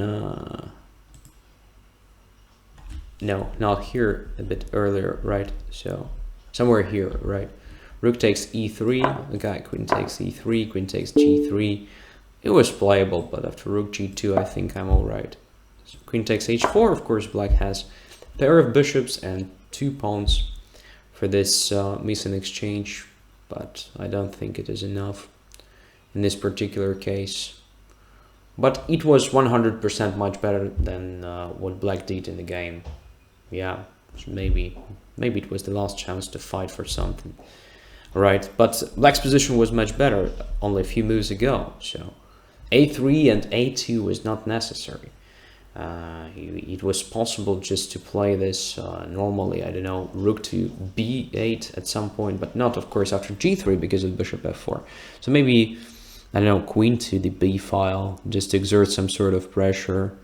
no, not here, a bit earlier, right? So, somewhere here, right? Rook takes e3, okay, queen takes e3, queen takes g3. It was playable, but after rook g2, I think I'm alright. So queen takes h4, of course, black has a pair of bishops and 2 pawns for this missing exchange, but I don't think it is enough in this particular case. But it was 100% much better than what black did in the game. Yeah, so maybe it was the last chance to fight for something. Right, but black's position was much better only a few moves ago, so a3 and a2 was not necessary. It was possible just to play this normally, I don't know, rook to b8 at some point, but not, of course, after g3 because of bishop f4. So maybe, I don't know, queen to the b file, just to exert some sort of pressure,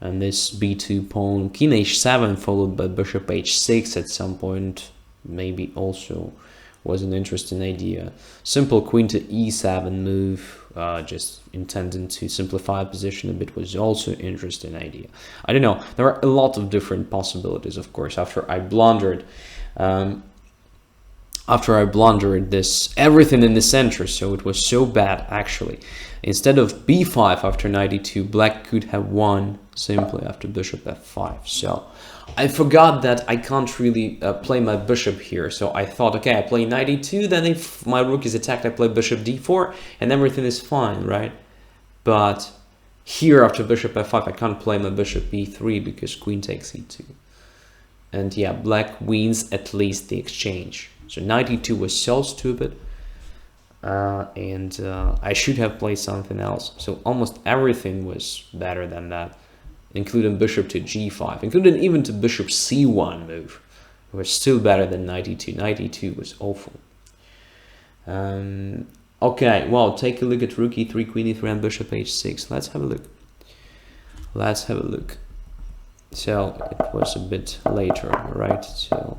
and this b2 pawn, king h7 followed by bishop h6 at some point, maybe also was an interesting idea. Simple queen to e7 move, just intending to simplify a position a bit, was also an interesting idea. I don't know, there are a lot of different possibilities, of course, after I blundered this everything in the center, so it was so bad actually. Instead of b5 after knight e2, black could have won simply after bishop f5. So I forgot that I can't really play my bishop here. So I thought, okay, I play knight e2, then if my rook is attacked, I play bishop d4, and everything is fine, right? But here after bishop f5, I can't play my bishop e3 because queen takes e2. And yeah, black wins at least the exchange. So knight e2 was so stupid. And I should have played something else. So almost everything was better than that, including bishop to g5, including even to bishop c1 move. It was still better than knight e2. Knight e2 was awful. Okay, well, take a look at rook e3, queen e3, and bishop h6. Let's have a look. Let's have a look. So it was a bit later, right? So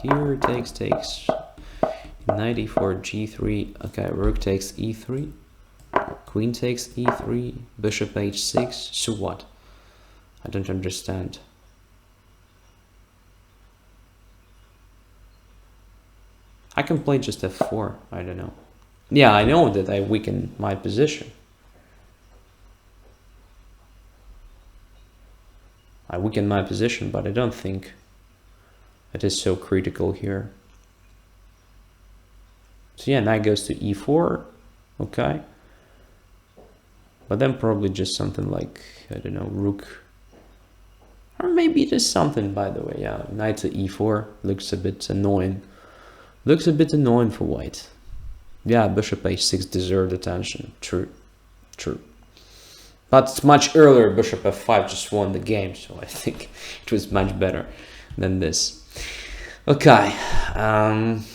here takes knight e4, g3. Okay, rook takes e3, queen takes e3, bishop h6. So what? I don't understand. I can play just f4. I don't know. Yeah, I know that I weaken my position. I weaken my position, but I don't think it is so critical here. So yeah, knight goes to e4. Okay. But then probably just something like, I don't know, rook. Or maybe it is something, by the way. Yeah, knight to e4 looks a bit annoying. Looks a bit annoying for white. Yeah, bishop h6 deserved attention. True. True. But much earlier, bishop f5 just won the game, so I think it was much better than this. Okay. And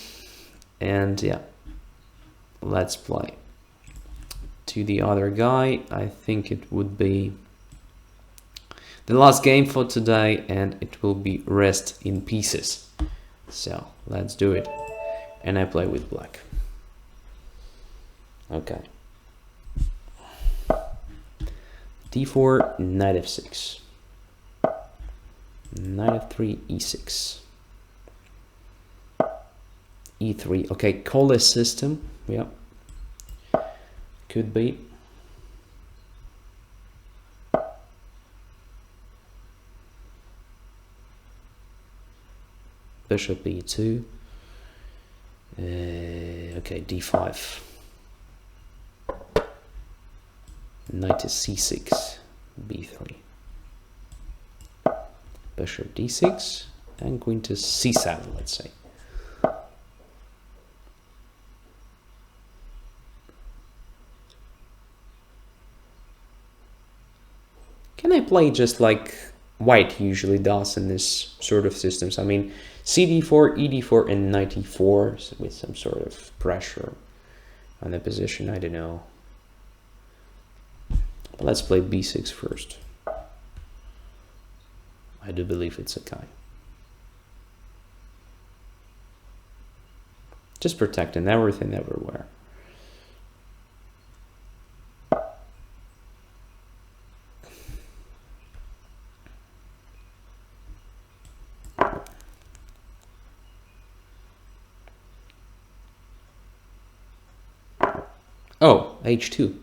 yeah, let's play. To the other guy, I think it would be the last game for today, and it will be rest in pieces. So let's do it. And I play with black. Okay. d4, knight f6. Knight f3, e6. e3. Okay, call this system. Yeah. Could be. Bishop e2. Okay, d5. Knight to c6. b3. Bishop d6 and queen to c7, let's say. Can I play just like white usually does in this sort of systems? I mean, cd4, ed4, and knight e4 with some sort of pressure on the position. I don't know. But let's play b6 first. I do believe it's okay. Just protecting everything everywhere. Oh, h2.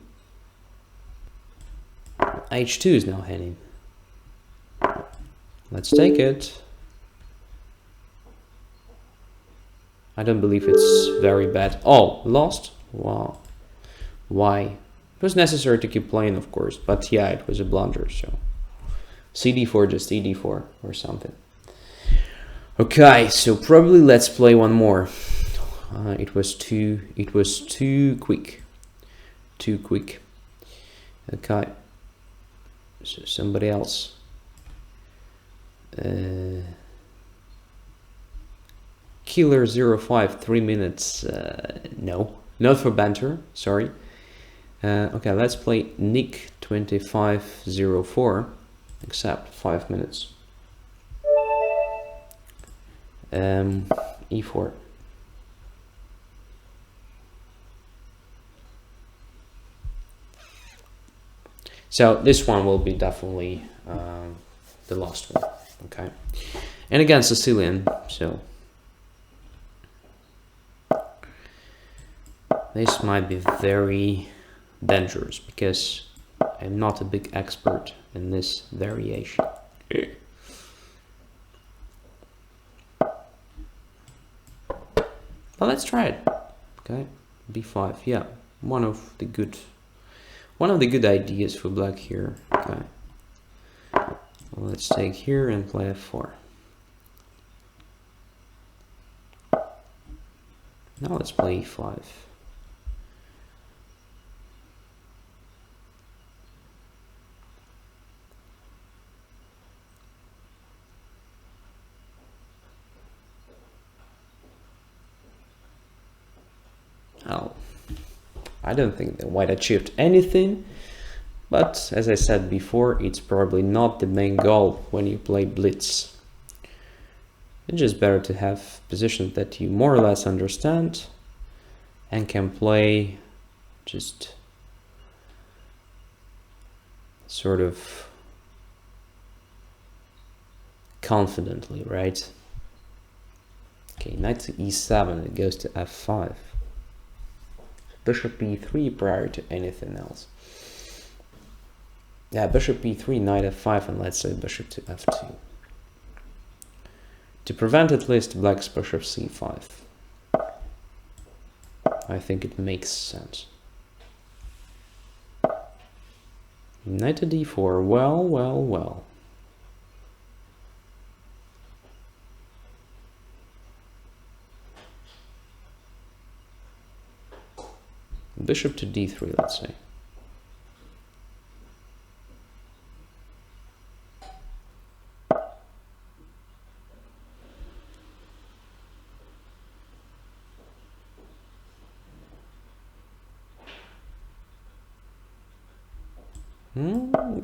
h2 is now heading. Let's take it. I don't believe it's very bad. Oh, lost? Wow. Why? It was necessary to keep playing, of course, but yeah, it was a blunder, so cd4, just ed4 or something. Okay, so probably let's play one more. It was too quick. Too quick. Okay. So somebody else. Killer 05, 3 minutes. No, not for banter. Sorry. Okay, let's play Nick 2504. Except 5 minutes. E4. So this one will be definitely the last one. Okay, and again Sicilian. So this might be very dangerous because I'm not a big expert in this variation. But let's try it. Okay, b5. Yeah, one of the good ideas for black here. Okay, well, let's take here and play f4. Now let's play e5. Oh, I don't think that white achieved anything, but as I said before, it's probably not the main goal when you play blitz. It's just better to have positions that you more or less understand and can play just sort of confidently, right? Okay, knight to e7, it goes to f5. Bishop e3 prior to anything else. Yeah, bishop e3, knight f5, and let's say bishop to f2. To prevent at least black's bishop c5. I think it makes sense. Knight to d4, well, well, well. Bishop to d3, let's say.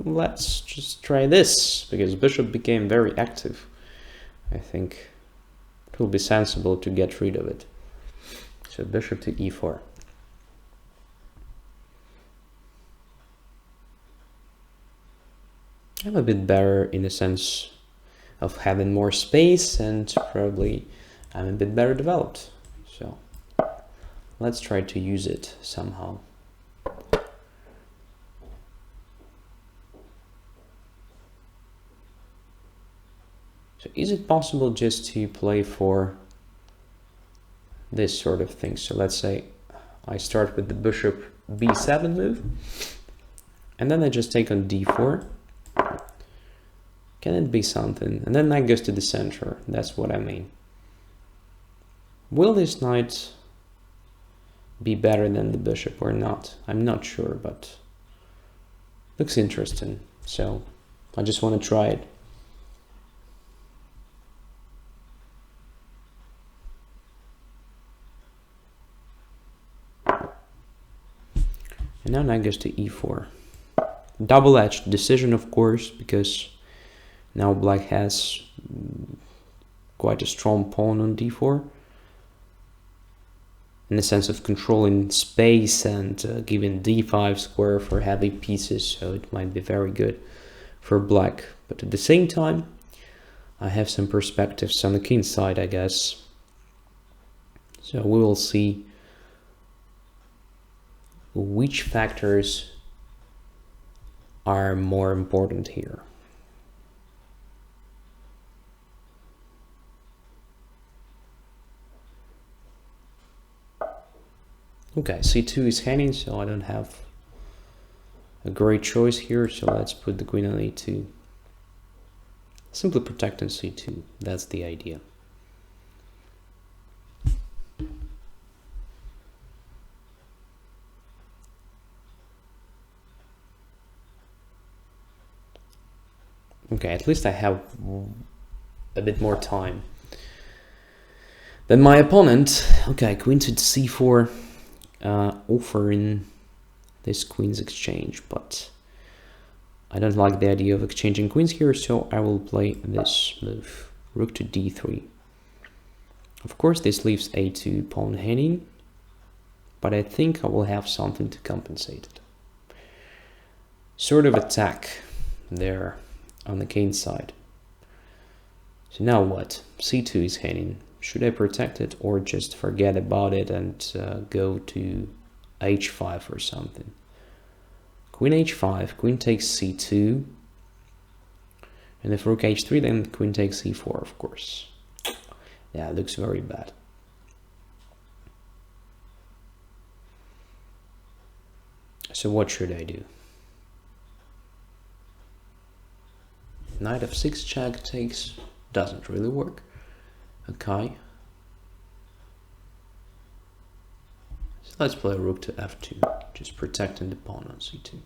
Let's just try this, because bishop became very active. I think it will be sensible to get rid of it. So bishop to e4. I'm a bit better in the sense of having more space, and probably I'm a bit better developed. So let's try to use it somehow. So is it possible just to play for this sort of thing? So let's say I start with the bishop b7 move, and then I just take on d4. Can it be something? And then knight goes to the center. That's what I mean. Will this knight be better than the bishop or not? I'm not sure, but looks interesting. So I just want to try it. And now knight goes to e4. Double-edged decision, of course, because now black has quite a strong pawn on d4 in the sense of controlling space and giving d5 square for heavy pieces, so it might be very good for black. But at the same time, I have some perspectives on the king side, I guess. So we will see which factors are more important here. Okay, c2 is hanging, so I don't have a great choice here, so let's put the queen on e2. Simply protecting c2, that's the idea. Okay, at least I have a bit more time than my opponent. Okay, queen to c4, offering this queen's exchange, but I don't like the idea of exchanging queens here, so I will play this move, rook to d3. Of course, this leaves a2 pawn hanging, but I think I will have something to compensate it. Sort of attack there on the king side. So now what? c2 is hanging. Should I protect it or just forget about it and go to h5 or something? Queen h5, queen takes c2, and if rook h3, then queen takes c4, of course. Yeah, it looks very bad. So what should I do? Knight f6 check takes, doesn't really work. Okay. So let's play rook to f2, just protecting the pawn on c2.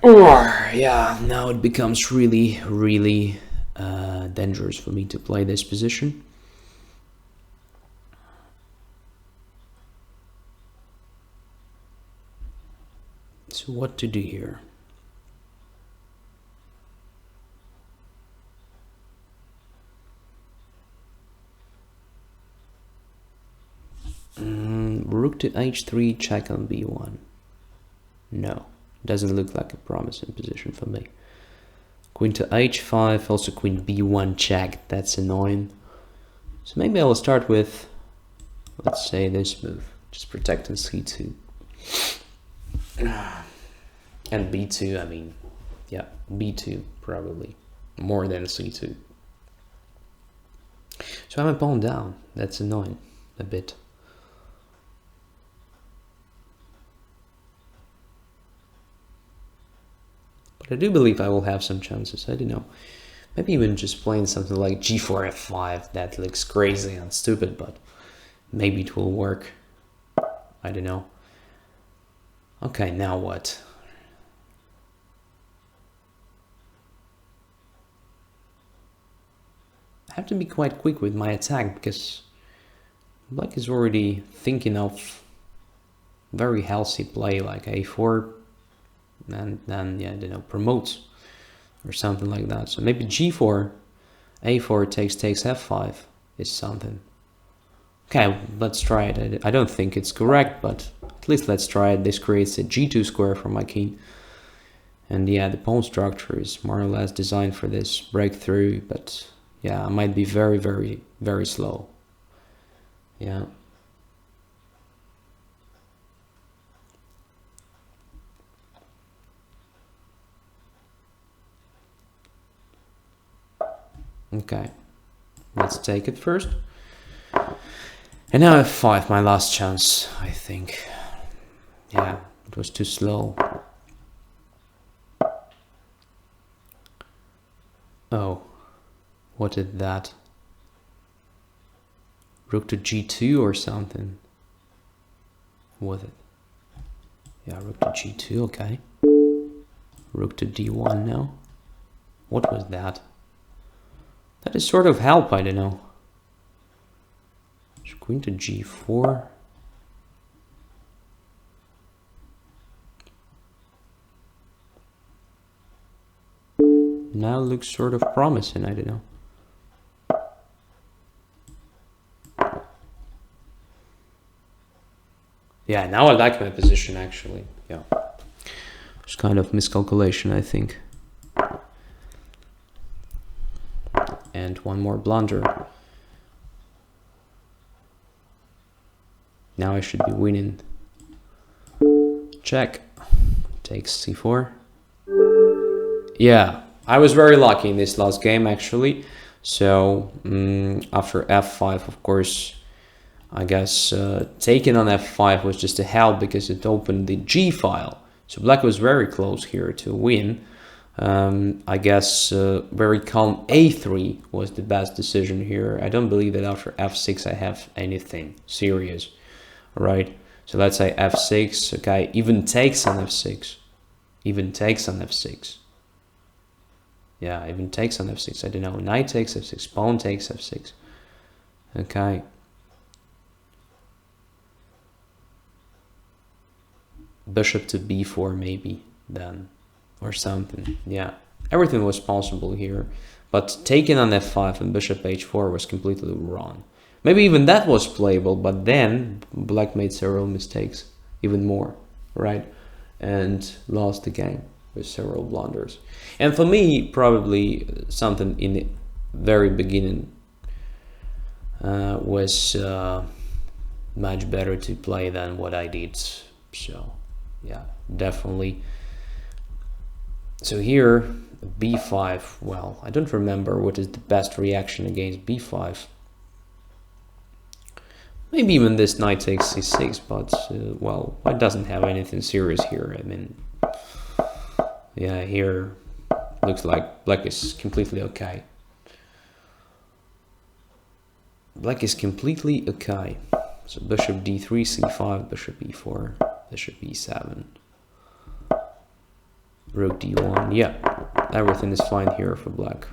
Or, yeah, now it becomes really, really dangerous for me to play this position. So what to do here? Rook to h3, check on b1. No, doesn't look like a promising position for me. Queen to h5, also queen b1 check, that's annoying. So maybe I will start with, let's say, this move, just protecting c2. And b2, I mean, yeah, b2 probably, more than c2. So I'm a pawn down, that's annoying, a bit. But I do believe I will have some chances, I don't know. Maybe even just playing something like g4, f5, that looks crazy and stupid, but maybe it will work. I don't know. Okay, now what? I have to be quite quick with my attack because black is already thinking of very healthy play like a4 and then, yeah, I don't know, promotes or something like that. So maybe g4, a4 takes f5 is something. Okay, let's try it. I don't think it's correct, but at least let's try it. This creates a g2 square for my king. And yeah, the pawn structure is more or less designed for this breakthrough, but yeah, I might be very, very, very slow. Yeah. Okay, let's take it first. And now f5, my last chance, I think. Yeah, it was too slow. Oh, what is that? Rook to g2 or something? What was it? Yeah, rook to g2, okay. Rook to d1 now. What was that? That is sort of help, I don't know. Queen to g4. Now looks sort of promising, I don't know. Yeah, now I like my position actually. Yeah. It's kind of miscalculation, I think. And one more blunder. Now I should be winning. Check. Takes c4. Yeah, I was very lucky in this last game actually. So after f5, of course, I guess taking on f5 was just a help because it opened the g file. So black was very close here to win. I guess very calm a3 was the best decision here. I don't believe that after f6 I have anything serious. All right, so let's say f6. Okay, even takes on f6. Even takes on f6. Yeah, even takes on f6. I don't know. Knight takes f6. Pawn takes f6. Okay. Bishop to b4 maybe then, or something. Yeah, everything was possible here, but taking on f5 and bishop h4 was completely wrong. Maybe even that was playable, but then black made several mistakes, even more, right? And lost the game with several blunders. And for me, probably something in the very beginning was much better to play than what I did. So yeah, definitely. So here, b5, well, I don't remember what is the best reaction against b5. Maybe even this knight takes c6, but well, it doesn't have anything serious here. I mean, yeah, here looks like black is completely okay. Black is completely okay. So bishop d3, c5, bishop e4, bishop e7. Rook d1. Yeah, everything is fine here for black.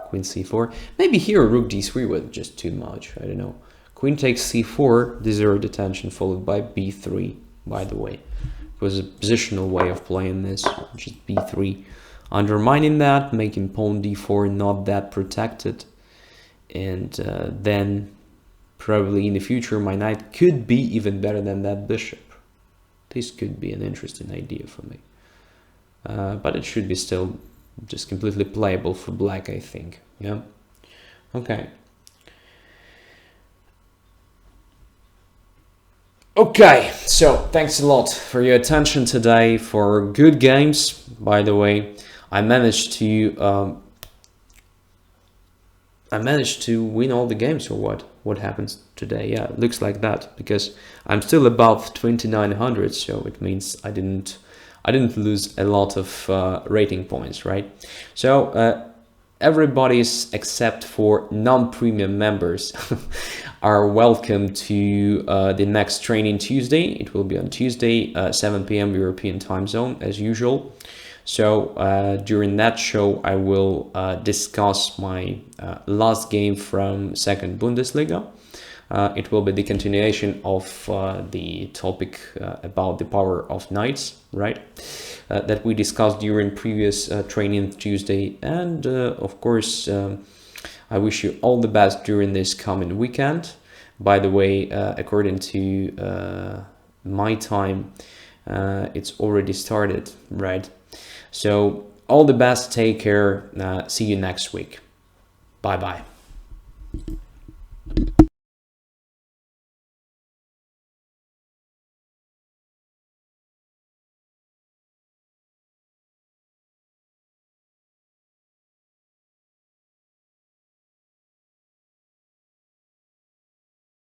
Queen c4. Maybe here rook d3 was just too much. I don't know. Queen takes c4, deserved attention, followed by b3, by the way. It was a positional way of playing this, just b3. Undermining that, making pawn d4 not that protected. And then probably in the future my knight could be even better than that bishop. This could be an interesting idea for me. But it should be still just completely playable for black, I think. Yeah. Okay. Okay, so thanks a lot for your attention today, for good games. By the way, I managed to win all the games, or what? What happens today? Yeah, it looks like that, because I'm still above 2900, so it means I didn't lose a lot of rating points, right? So everybody's except for non-premium members are welcome to the next training Tuesday. It will be on Tuesday, 7 p.m. European time zone, as usual. So during that show, I will discuss my last game from second Bundesliga. It will be the continuation of the topic about the power of knights, right? That we discussed during previous training Tuesday. And of course, I wish you all the best during this coming weekend. By the way, according to my time, it's already started, right? So all the best, take care, see you next week. Bye-bye.